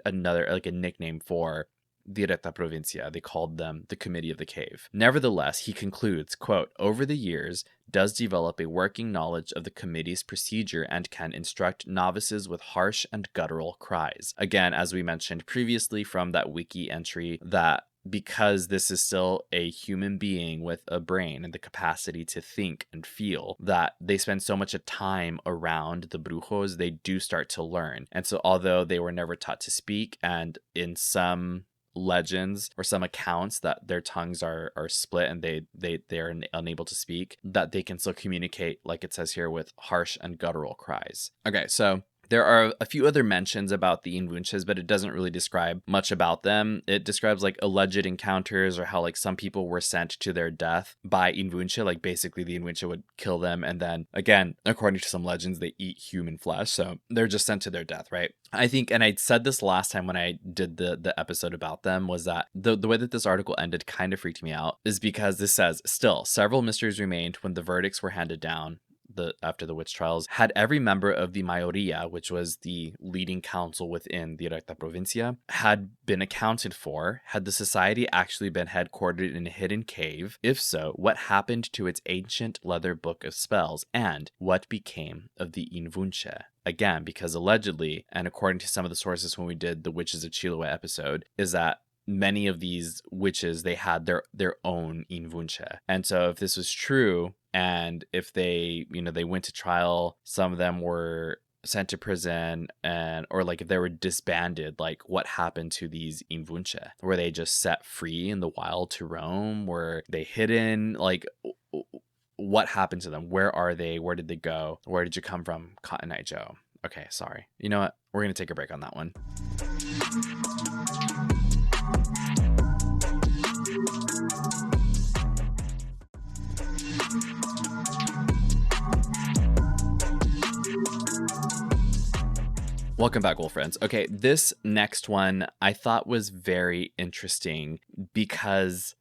another, like a nickname for Directa Provincia. They called them the Committee of the Cave. Nevertheless, he concludes, quote, over the years, does develop a working knowledge of the committee's procedure and can instruct novices with harsh and guttural cries. Again, as we mentioned previously from that wiki entry, that because this is still a human being with a brain and the capacity to think and feel, that they spend so much time around the brujos, they do start to learn. And so although they were never taught to speak, and in some legends or some accounts that their tongues are split and they're unable to speak, that they can still communicate, like it says here, with harsh and guttural cries. Okay, so there are a few other mentions about the Invunches, but it doesn't really describe much about them. It describes like alleged encounters, or how like some people were sent to their death by Invunche. Like basically the Invunche would kill them, and then again, according to some legends, they eat human flesh. So they're just sent to their death, right? I think, and I said this last time when I did the episode about them, was that the way that this article ended kind of freaked me out, is because this says, still, several mysteries remained when the verdicts were handed down. After the witch trials, had every member of the Mayoría, which was the leading council within the Recta Provincia, had been accounted for? Had the society actually been headquartered in a hidden cave? If so, what happened to its ancient leather book of spells? And what became of the Invunche? Again, because allegedly, and according to some of the sources when we did the Witches of Chiloe episode, is that many of these witches, they had their own Invunche. And so if this was true, and if they, they went to trial, some of them were sent to prison, and or like if they were disbanded, like what happened to these Invunche? Were they just set free in the wild to roam? Were they hidden? Like what happened to them? Where are they? Where did they go? Where did you come from, Cotton Eye Joe? Okay, sorry. You know what? We're going to take a break on that one. Welcome back, Wolf Friends. Okay, this next one I thought was very interesting because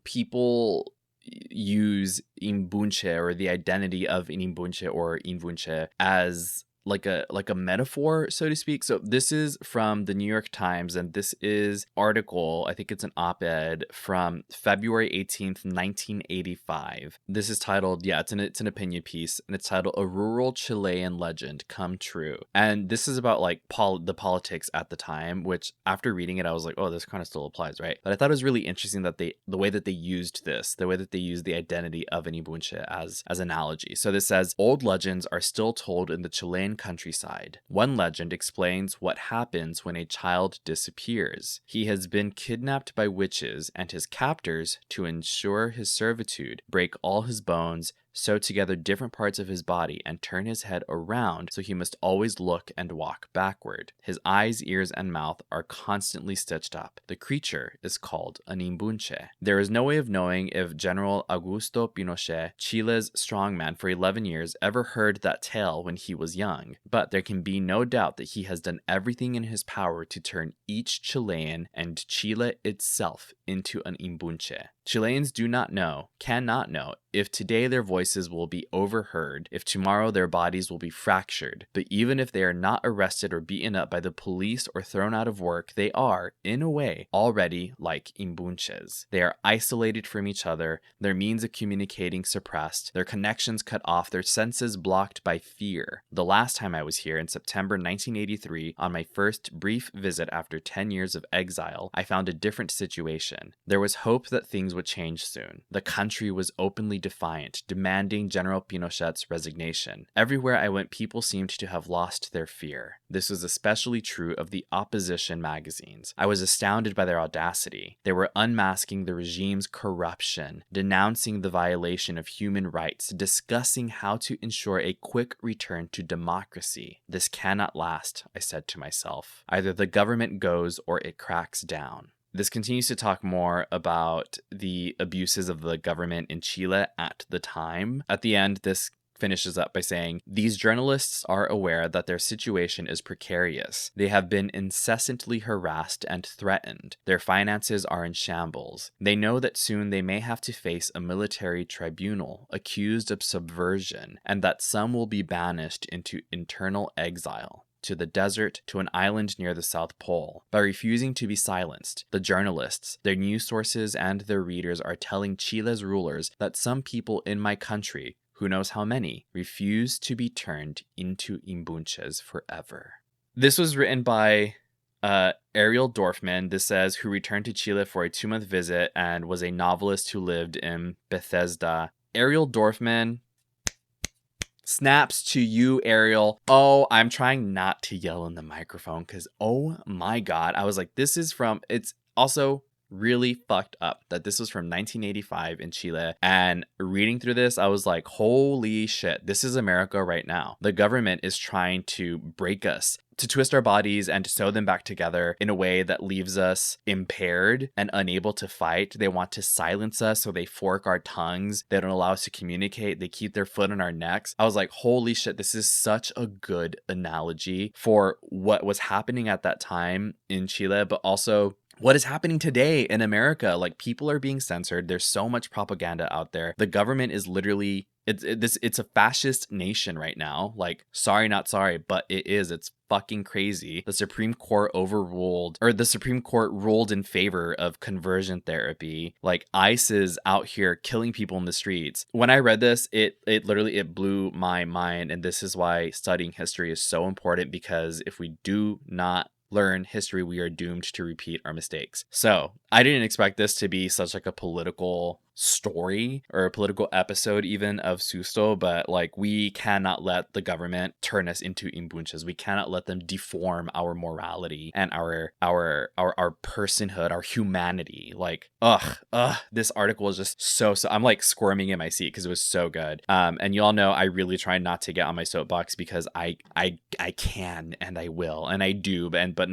people use Invunche, or the identity of an Invunche or Invunche, as like a metaphor, so to speak. So this is from the New York Times, and this is article, I think it's an op-ed from February 18th, 1985. This is titled, it's an opinion piece, and it's titled "A Rural Chilean Legend Come True." And this is about like the politics at the time, which after reading it, I was like, oh, this kind of still applies, right? But I thought it was really interesting that the way that they used this, the way that they used the identity of an Invunche as analogy. So this says, old legends are still told in the Chilean countryside. One legend explains what happens when a child disappears. He has been kidnapped by witches, and his captors, to ensure his servitude, break all his bones, sew together different parts of his body, and turn his head around so he must always look and walk backward. His eyes, ears, and mouth are constantly stitched up. The creature is called an Invunche. There is no way of knowing if General Augusto Pinochet, Chile's strongman for 11 years, ever heard that tale when he was young, but there can be no doubt that he has done everything in his power to turn each Chilean and Chile itself into an Invunche. Chileans cannot know, if today their voices will be overheard, if tomorrow their bodies will be fractured. But even if they are not arrested or beaten up by the police or thrown out of work, they are, in a way, already like Invunches. They are isolated from each other, their means of communicating suppressed, their connections cut off, their senses blocked by fear. The last time I was here, in September 1983, on my first brief visit after 10 years of exile, I found a different situation. There was hope that things would change soon. The country was openly defiant, demanding General Pinochet's resignation. Everywhere I went, people seemed to have lost their fear. This was especially true of the opposition magazines. I was astounded by their audacity. They were unmasking the regime's corruption, denouncing the violation of human rights, discussing how to ensure a quick return to democracy. This cannot last, I said to myself. Either the government goes or it cracks down. This continues to talk more about the abuses of the government in Chile at the time. At the end, this finishes up by saying, these journalists are aware that their situation is precarious. They have been incessantly harassed and threatened. Their finances are in shambles. They know that soon they may have to face a military tribunal accused of subversion, and that some will be banished into internal exile, to the desert, to an island near the South Pole. By refusing to be silenced, the journalists, their news sources, and their readers are telling Chile's rulers that some people in my country, who knows how many, refuse to be turned into Invunches forever. This was written by Ariel Dorfman, this says, who returned to Chile for a 2-month visit and was a novelist who lived in Bethesda. Ariel Dorfman, snaps to you, Ariel. Oh, I'm trying not to yell in the microphone because, oh my God, I was like, it's also really fucked up that this was from 1985 in Chile. And reading through this, I was like, holy shit, this is America right now. The government is trying to break us, to twist our bodies and to sew them back together in a way that leaves us impaired and unable to fight. They want to silence us, so they fork our tongues. They don't allow us to communicate. They keep their foot on our necks. I was like, holy shit, this is such a good analogy for what was happening at that time in Chile, but also what is happening today in America. Like, people are being censored. There's so much propaganda out there. The government is literally, it's a fascist nation right now. Like, sorry, not sorry, but it is. It's fucking crazy. The Supreme Court ruled in favor of conversion therapy. Like, ICE is out here killing people in the streets. When I read this, it literally blew my mind. And this is why studying history is so important, because if we do not learn history, we are doomed to repeat our mistakes. So I didn't expect this to be such like a political story or a political episode even of Susto, but like, we cannot let the government turn us into Invunches. We cannot let them deform our morality and our personhood, our humanity. Like, this article is just so I'm like squirming in my seat because it was so good. And you all know I really try not to get on my soapbox because I can and I will and I do, but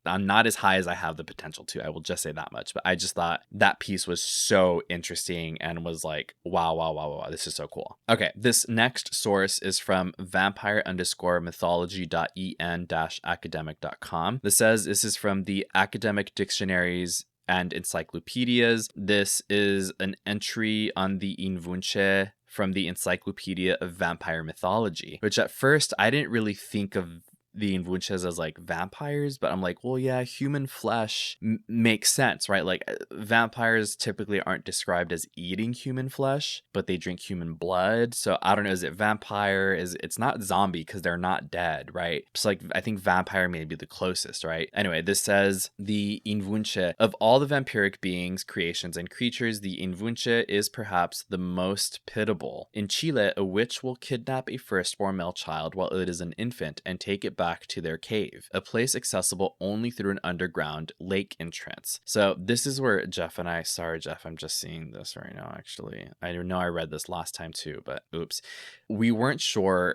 I'm not as high as I have the potential to. I will just say that much. But I just thought that piece was so interesting and was like, wow, this is so cool. Okay, this next source is from vampire_mythology.en-academic.com. This is from the academic dictionaries and encyclopedias. This is an entry on the Invunche from the Encyclopedia of Vampire Mythology, which at first I didn't really think of the Invunches as like vampires, but I'm like, well, yeah, human flesh makes sense, right? Like vampires typically aren't described as eating human flesh, but they drink human blood. So I don't know, is it vampire? It's not zombie because they're not dead, right? So like I think vampire may be the closest, right? Anyway, this says the Invunche of all the vampiric beings, creations, and creatures, the Invunche is perhaps the most pitiable. In Chile, a witch will kidnap a firstborn male child while it is an infant and take it back to their cave, a place accessible only through an underground lake entrance. So this is where Jeff and I, sorry Jeff, I'm just seeing this right now actually. I know I read this last time too, but oops. We weren't sure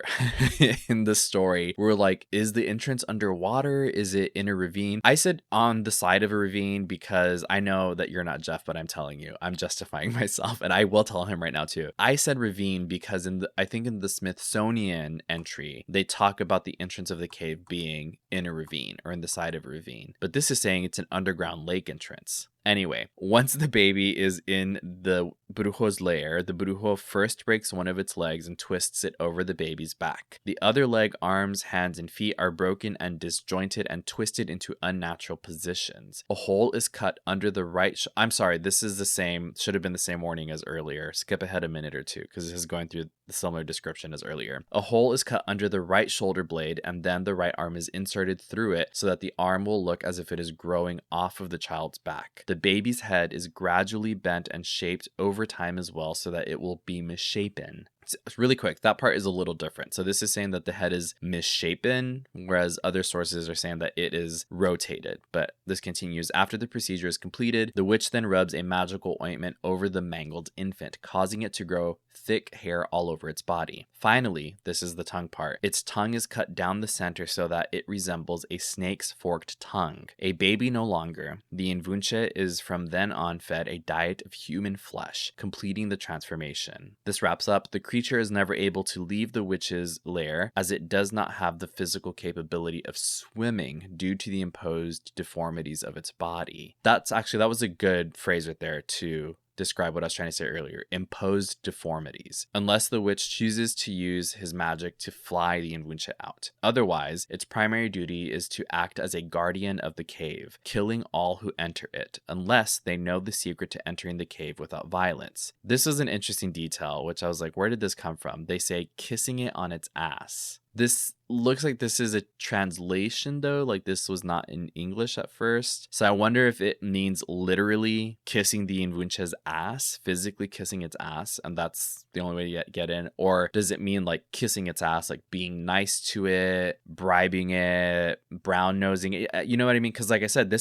in the story. We're like, is the entrance underwater? Is it in a ravine? I said on the side of a ravine because I know that you're not Jeff, but I'm telling you, I'm justifying myself, and I will tell him right now too. I said ravine because I think in the Smithsonian entry, they talk about the entrance of the cave being in a ravine or in the side of a ravine. But this is saying it's an underground lake entrance. Anyway, once the baby is in the Brujo's lair, the Brujo first breaks one of its legs and twists it over the baby's back. The other leg, arms, hands, and feet are broken and disjointed and twisted into unnatural positions. A hole is cut under the right... I'm sorry, this is the same... should have been the same warning as earlier. Skip ahead a minute or two because this is going through the similar description as earlier. A hole is cut under the right shoulder blade and then the right arm is inserted through it so that the arm will look as if it is growing off of the child's back. The baby's head is gradually bent and shaped over time as well so that it will be misshapen. Really quick, that part is a little different. So this is saying that the head is misshapen, whereas other sources are saying that it is rotated. But this continues. After the procedure is completed, the witch then rubs a magical ointment over the mangled infant, causing it to grow thick hair all over its body. Finally, this is the tongue part. Its tongue is cut down the center so that it resembles a snake's forked tongue. A baby no longer. The Invunche is from then on fed a diet of human flesh, completing the transformation. This wraps up. The creature is never able to leave the witch's lair as it does not have the physical capability of swimming due to the imposed deformities of its body. That was a good phrase right there to describe what I was trying to say earlier. Imposed deformities. Unless the witch chooses to use his magic to fly the Invunche out. Otherwise, its primary duty is to act as a guardian of the cave, killing all who enter it, unless they know the secret to entering the cave without violence. This is an interesting detail, which I was like, where did this come from? They say kissing it on its ass. This looks like this is a translation though, like this was not in English at first. So I wonder if it means literally kissing the Invunche's ass, physically kissing its ass, and that's the only way to get in. Or does it mean like kissing its ass, like being nice to it, bribing it, brown nosing it? You know what I mean? Because like I said, an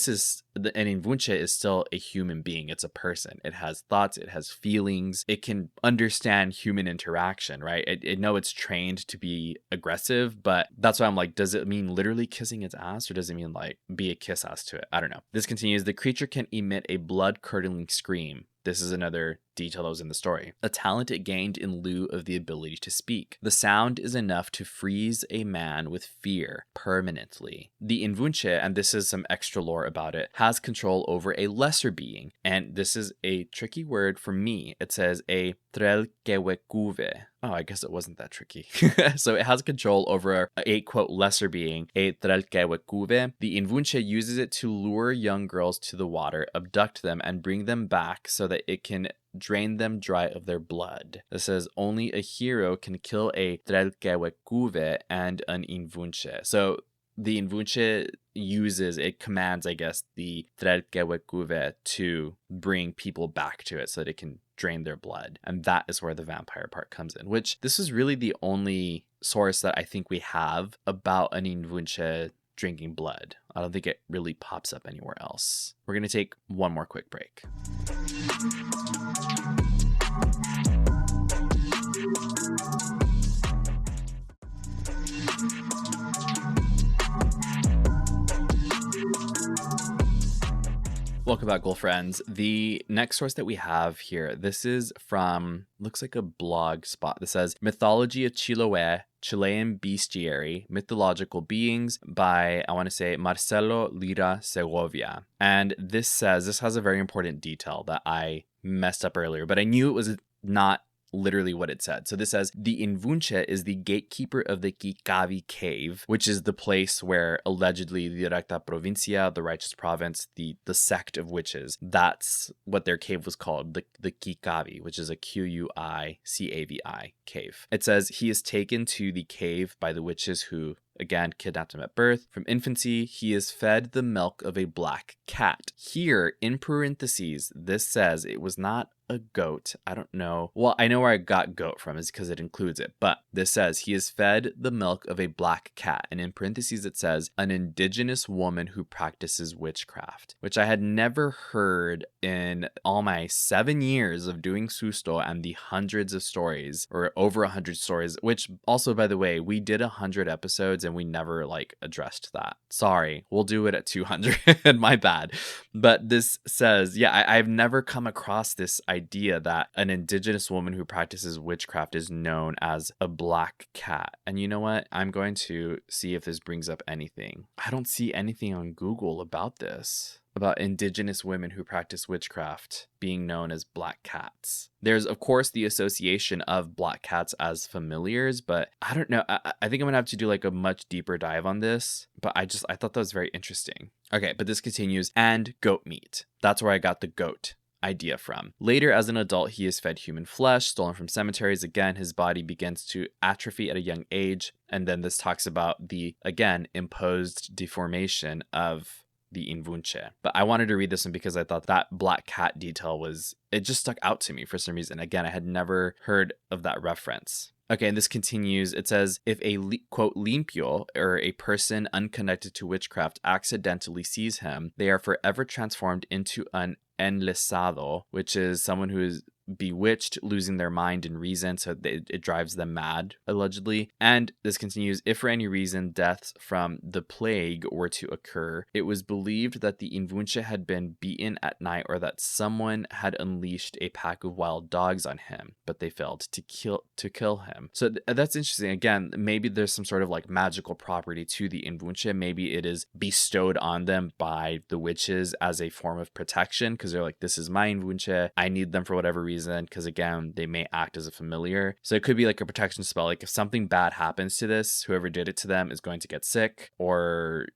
Invunche is still a human being. It's a person. It has thoughts. It has feelings. It can understand human interaction, right? I know it's trained to be aggressive, but that's why I'm like, does it mean literally kissing its ass or does it mean like be a kiss ass to it? I don't know. This continues. The creature can emit a blood-curdling scream. This is another detail that was in the story. A talent it gained in lieu of the ability to speak. The sound is enough to freeze a man with fear permanently. The Invunche, and this is some extra lore about it, has control over a lesser being. And this is a tricky word for me. It says a trelkewekuve. Oh, I guess it wasn't that tricky. So it has control over a, quote, lesser being, a trelkewekuve. The Invunche uses it to lure young girls to the water, abduct them, and bring them back so that it can drain them dry of their blood. It says only a hero can kill a trelkewekuve and an Invunche. So the Invunche commands, I guess, the trelkewekuve to bring people back to it so that it can drain their blood. And that is where the vampire part comes in, which this is really the only source that I think we have about an Invunche drinking blood. I don't think it really pops up anywhere else. We're going to take one more quick break. Welcome back, Ghoul friends. The next source that we have here, this is from, looks like a blog spot that says Mythology of Chiloe, Chilean Bestiary, Mythological Beings by, I want to say, Marcelo Lira Segovia. And this has a very important detail that I messed up earlier, but I knew it was not literally what it said. So this says, the Invunche is the gatekeeper of the Kikavi cave, which is the place where allegedly the Recta Provincia, the righteous province, the sect of witches, that's what their cave was called, the Kikavi, which is a Quicavi cave. It says, he is taken to the cave by the witches who, again, kidnapped him at birth. From infancy, he is fed the milk of a black cat. Here, in parentheses, this says it was not a goat. I don't know. Well, I know where I got goat from is because it includes it. But this says he is fed the milk of a black cat. And in parentheses, it says an indigenous woman who practices witchcraft, which I had never heard in all my 7 years of doing Susto and the hundreds of stories, or over 100 stories, which also, by the way, we did 100 episodes and we never addressed that. Sorry, we'll do it at 200. My bad. But this says, yeah, I've never come across this idea that an indigenous woman who practices witchcraft is known as a black cat. And you know what? I'm going to see if this brings up anything. I don't see anything on Google about this, about indigenous women who practice witchcraft being known as black cats. There's, of course, the association of black cats as familiars, but I don't know. I think I'm gonna have to do a much deeper dive on this, but I thought that was very interesting. Okay, but this continues, and goat meat. That's where I got the goat idea from. Later, as an adult, he is fed human flesh stolen from cemeteries. Again, his body begins to atrophy at a young age. And then this talks about the, again, imposed deformation of the Invunche. But I wanted to read this one because I thought that black cat detail it just stuck out to me for some reason. Again, I had never heard of that reference. Okay, and this continues. It says, if a, quote, limpio, or a person unconnected to witchcraft, accidentally sees him, they are forever transformed into an enlesado, which is someone who is bewitched, losing their mind and reason, so it drives them mad, allegedly. And this continues, if for any reason deaths from the plague were to occur, it was believed that the Invunche had been beaten at night, or that someone had unleashed a pack of wild dogs on him, but they failed to kill him. So that's interesting. Again, maybe there's some sort of magical property to the Invunche. Maybe it is bestowed on them by the witches as a form of protection, because they're this is my Invunche, I need them for whatever reason, because again, they may act as a familiar. So it could be a protection spell. If something bad happens to this, whoever did it to them is going to get sick or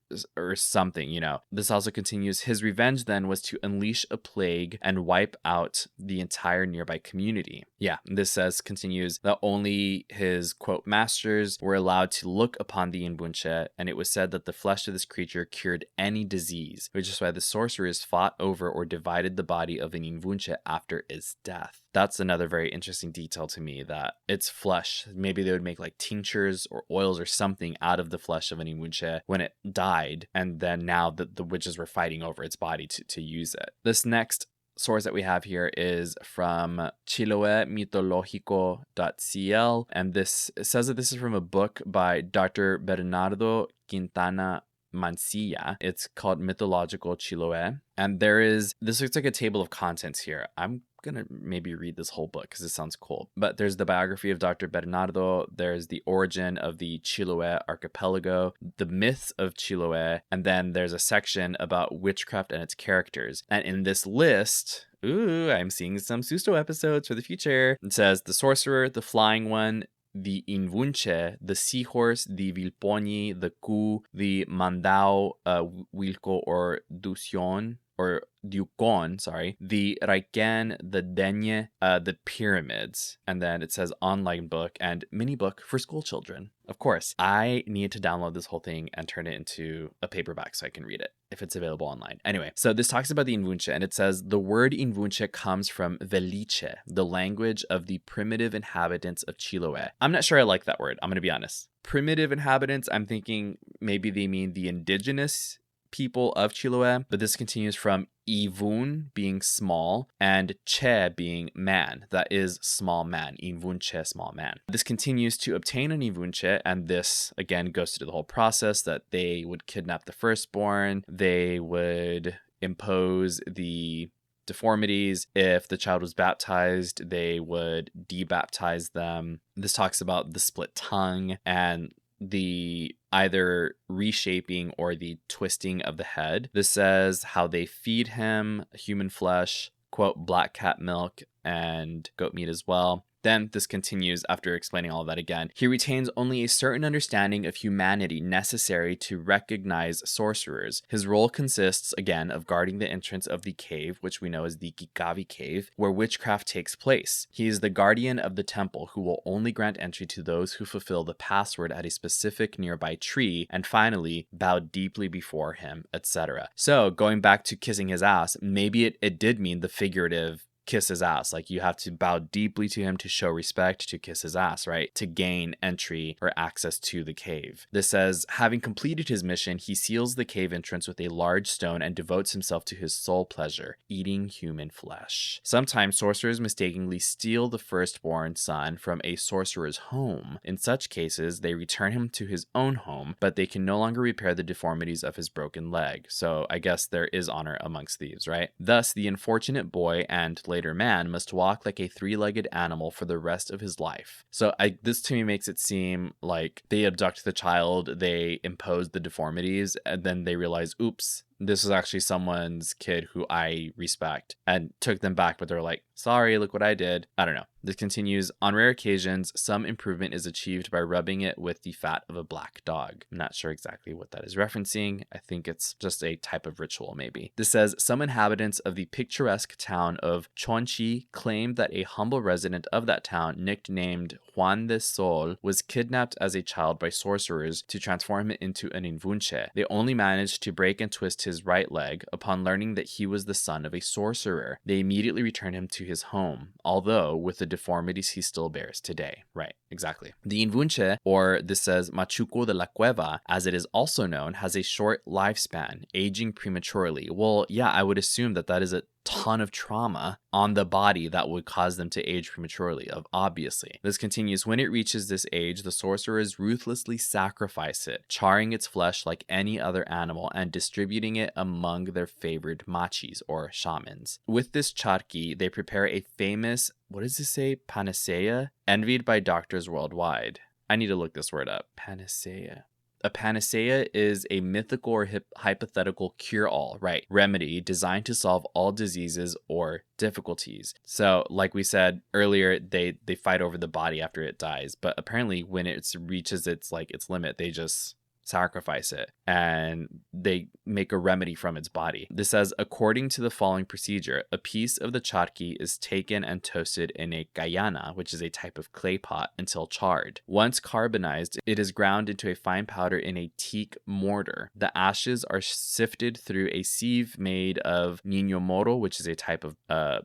something, This also continues, his revenge then was to unleash a plague and wipe out the entire nearby community. Yeah, this continues that only his, quote, masters were allowed to look upon the Invunche, and it was said that the flesh of this creature cured any disease, which is why the sorcerers fought over or divided the body of an Invunche after its death. That's another very interesting detail to me, that it's flesh. Maybe they would make tinctures or oils or something out of the flesh of an Invunche when it died, and then now the witches were fighting over its body to use it. This next source that we have here is from chiloemitologico.cl, and this says that this is from a book by Dr. Bernardo Quintana Mancilla. It's called Mythological Chiloe, and this looks like a table of contents here. I'm gonna maybe read this whole book because it sounds cool. But there's the biography of Dr. Bernardo, there's the origin of the Chiloe archipelago, the myths of Chiloe, and then there's a section about witchcraft and its characters. And in this list, I'm seeing some Susto episodes for the future. It says the sorcerer, the flying one, the Invunche, the seahorse, the Vilponi, the Ku, the Mandao, Wilco or Ducion, or Ducon, the Raiken, the Denye, the pyramids. And then it says online book and mini book for school children. Of course, I need to download this whole thing and turn it into a paperback so I can read it if it's available online. Anyway, so this talks about the Invunche, and it says the word Invunche comes from Velice, the language of the primitive inhabitants of Chiloe. I'm not sure I like that word, I'm going to be honest. Primitive inhabitants, I'm thinking maybe they mean the indigenous people of Chiloe, but this continues from Ivun being small and Che being man, that is small man, Invunche, small man. This continues to obtain an Invunche, and this again goes through the whole process that they would kidnap the firstborn, they would impose the deformities. If the child was baptized, they would debaptize them. This talks about the split tongue and the either reshaping or the twisting of the head. This says how they feed him human flesh, quote, black cat milk and goat meat as well. Then this continues after explaining all of that again. He retains only a certain understanding of humanity necessary to recognize sorcerers. His role consists, again, of guarding the entrance of the cave, which we know as the Gikavi cave, where witchcraft takes place. He is the guardian of the temple who will only grant entry to those who fulfill the password at a specific nearby tree, and finally, bow deeply before him, etc. So, going back to kissing his ass, maybe it did mean the figurative kiss his ass. Like, you have to bow deeply to him to show respect, to kiss his ass, right? To gain entry or access to the cave. This says, having completed his mission, he seals the cave entrance with a large stone and devotes himself to his sole pleasure, eating human flesh. Sometimes sorcerers mistakenly steal the firstborn son from a sorcerer's home. In such cases, they return him to his own home, but they can no longer repair the deformities of his broken leg. So I guess there is honor amongst thieves, right? Thus, the unfortunate boy and later man must walk like a three-legged animal for the rest of his life. So this to me makes it seem like they abduct the child, they impose the deformities, and then they realize, oops, this is actually someone's kid who I respect, and took them back, but they're like, sorry, look what I did. I don't know. This continues, on rare occasions, some improvement is achieved by rubbing it with the fat of a black dog. I'm not sure exactly what that is referencing. I think it's just a type of ritual, maybe. This says, some inhabitants of the picturesque town of Chonchi claim that a humble resident of that town, nicknamed Juan de Sol, was kidnapped as a child by sorcerers to transform him into an Invunche. They only managed to break and twist his right leg. Upon learning that he was the son of a sorcerer, they immediately returned him to his home, although with the deformities he still bears today. Right, exactly. The Invunche, or this says Machuco de la Cueva, as it is also known, has a short lifespan, aging prematurely. Well, yeah, I would assume that is a ton of trauma on the body that would cause them to age prematurely, obviously. This continues, when it reaches this age, the sorcerers ruthlessly sacrifice it, charring its flesh like any other animal and distributing it among their favored machis, or shamans. With this charqui, they prepare a famous, what does this say, panacea, envied by doctors worldwide. I need to look this word up. Panacea. A panacea is a mythical or hypothetical cure-all, right? Remedy designed to solve all diseases or difficulties. So, like we said earlier, they fight over the body after it dies, but apparently when it reaches its limit, they just sacrifice it and they make a remedy from its body. This says, according to the following procedure, a piece of the charqui is taken and toasted in a gallana, which is a type of clay pot, until charred. Once carbonized, it is ground into a fine powder in a teak mortar. The ashes are sifted through a sieve made of niño moro, which is a type of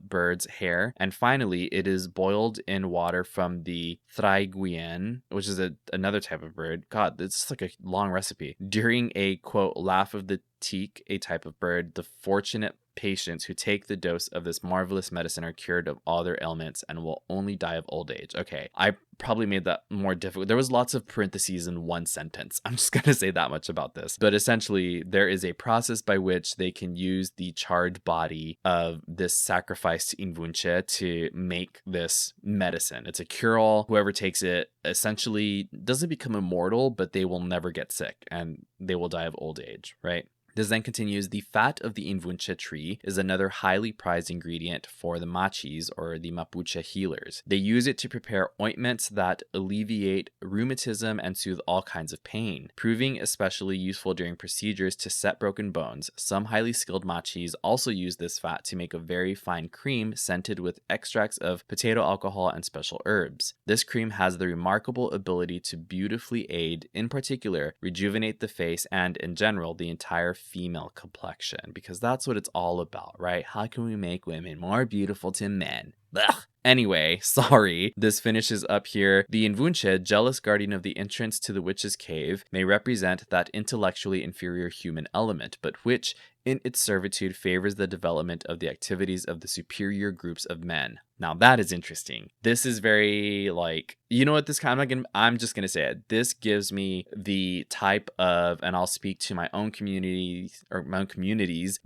bird's hair, and finally it is boiled in water from the traiguien, which is another type of bird. God, it's like a long recipe. During a, quote, laugh of the teak, a type of bird, the fortunate patients who take the dose of this marvelous medicine are cured of all their ailments and will only die of old age. Okay, I probably made that more difficult. There was lots of parentheses in one sentence. I'm just going to say that much about this. But essentially, there is a process by which they can use the charred body of this sacrificed Invunche to make this medicine. It's a cure-all. Whoever takes it essentially doesn't become immortal, but they will never get sick and they will die of old age, right? This then continues, the fat of the Invunche tree is another highly prized ingredient for the machis, or the Mapuche healers. They use it to prepare ointments that alleviate rheumatism and soothe all kinds of pain, proving especially useful during procedures to set broken bones. Some highly skilled machis also use this fat to make a very fine cream scented with extracts of potato alcohol and special herbs. This cream has the remarkable ability to beautifully aid, in particular, rejuvenate the face and, in general, the entire female complexion, because that's what it's all about, right? How can we make women more beautiful to men? Ugh. Anyway, sorry, this finishes up here. The Invunche, jealous guardian of the entrance to the witch's cave, may represent that intellectually inferior human element, but which, in its servitude, favors the development of the activities of the superior groups of men. Now that is interesting. This is very you know what this kind of, I'm just gonna say it. This gives me the type of, and I'll speak to my own communities,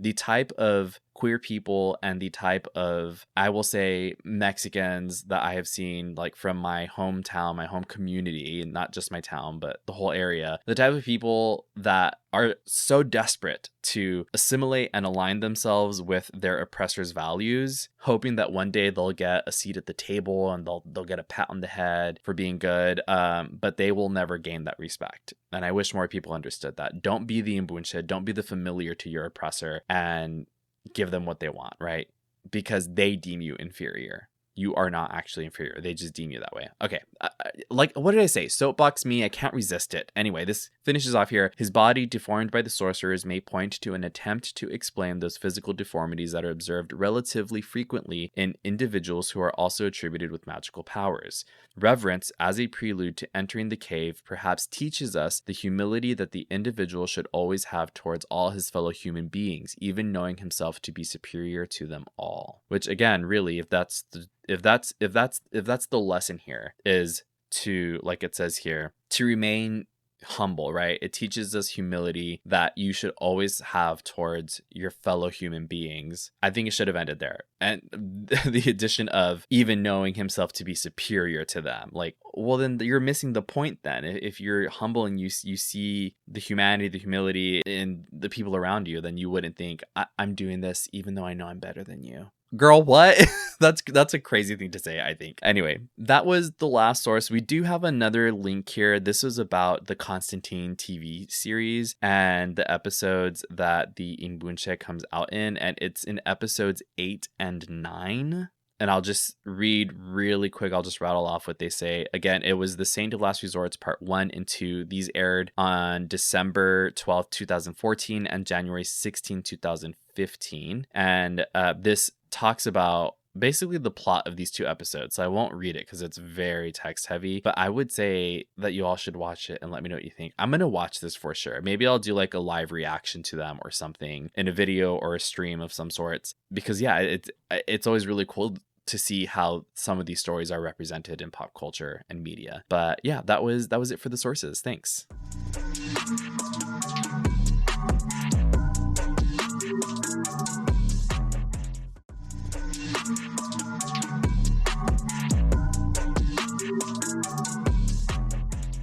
the type of queer people and the type of, I will say, Mexicans that I have seen, like from my hometown, my home community, not just my town, but the whole area, the type of people that are so desperate to assimilate and align themselves with their oppressor's values, hoping that one day they'll get a seat at the table and they'll get a pat on the head for being good, but they will never gain that respect. And I wish more people understood that. Don't be the Invunche, don't be the familiar to your oppressor and give them what they want, right? Because they deem you inferior. You are not actually inferior. They just deem you that way. Okay. Like, what did I say? Soapbox me. I can't resist it. Anyway, this finishes off here. His body, deformed by the sorcerers, may point to an attempt to explain those physical deformities that are observed relatively frequently in individuals who are also attributed with magical powers. Reverence, as a prelude to entering the cave, perhaps teaches us the humility that the individual should always have towards all his fellow human beings, even knowing himself to be superior to them all. Which, again, really, if that's the lesson here, is to, like it says here, to remain humble, right? It teaches us humility that you should always have towards your fellow human beings. I think it should have ended there. And the addition of even knowing himself to be superior to them, like, well, then you're missing the point then. If you're humble and you see the humanity, the humility in the people around you, then you wouldn't think, I'm doing this even though I know I'm better than you. Girl, what? That's a crazy thing to say, I think. Anyway, that was the last source. We do have another link here. This was about the Constantine TV series and the episodes that the Invunche comes out in, and it's in episodes 8 and 9. And I'll just read really quick. I'll just rattle off what they say. Again, it was the Saint of Last Resorts Part 1 and 2. These aired on December 12th, 2014 and January 16, 2015. And this talks about basically the plot of these two episodes. So I won't read it because it's very text heavy, but I would say that you all should watch it and let me know what you think. I'm going to watch this for sure. Maybe I'll do like a live reaction to them or something in a video or a stream of some sorts, because yeah, it's always really cool to see how some of these stories are represented in pop culture and media. But yeah, that was it for the sources. Thanks.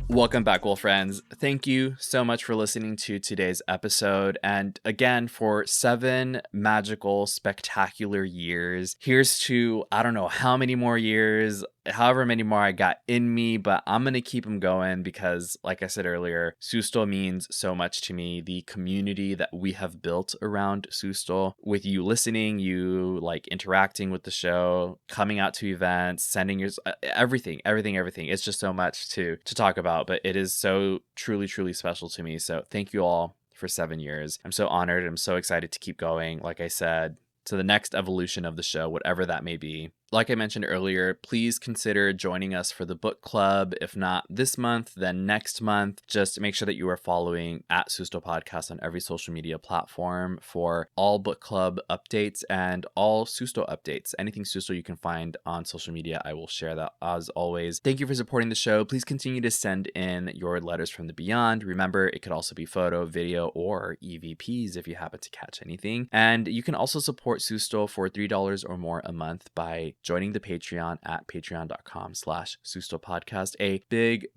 Welcome back, Wolf friends. Thank you so much for listening to today's episode. And again, for 7 magical, spectacular years, here's to, I don't know how many more years, however many more I got in me, but I'm going to keep them going because, like I said earlier, Susto means so much to me. The community that we have built around Susto, with you listening, you like interacting with the show, coming out to events, sending your everything. It's just so much to talk about, but it is so truly special to me. So thank you all for 7 years. I'm so honored. I'm so excited to keep going. Like I said, to the next evolution of the show, whatever that may be. Like I mentioned earlier, please consider joining us for the book club. If not this month, then next month. Just make sure that you are following at Susto Podcast on every social media platform for all book club updates and all Susto updates. Anything Susto you can find on social media, I will share that as always. Thank you for supporting the show. Please continue to send in your letters from the beyond. Remember, it could also be photo, video, or EVPs if you happen to catch anything. And you can also support Susto for $3 or more a month by joining the Patreon at patreon.com/Susto Podcast. A big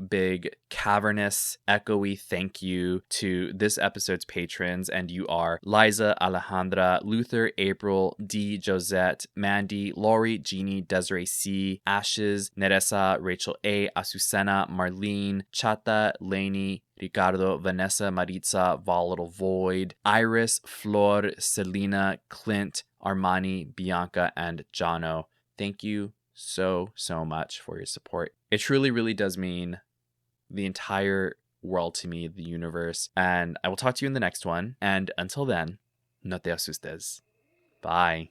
cavernous, echoey thank you to this episode's patrons, and you are Liza, Alejandra, Luther, April, D, Josette, Mandy, Lori, Jeannie, Desiree C, Ashes, Neressa, Rachel A, Azucena, Marlene, Chata, Lainey, Ricardo, Vanessa, Maritza, Volatile Void, Iris, Flor, Selena, Clint, Armani, Bianca, and Jono. Thank you so much for your support. It truly does mean the entire world to me, the universe. And I will talk to you in the next one. And until then, no te asustes. Bye.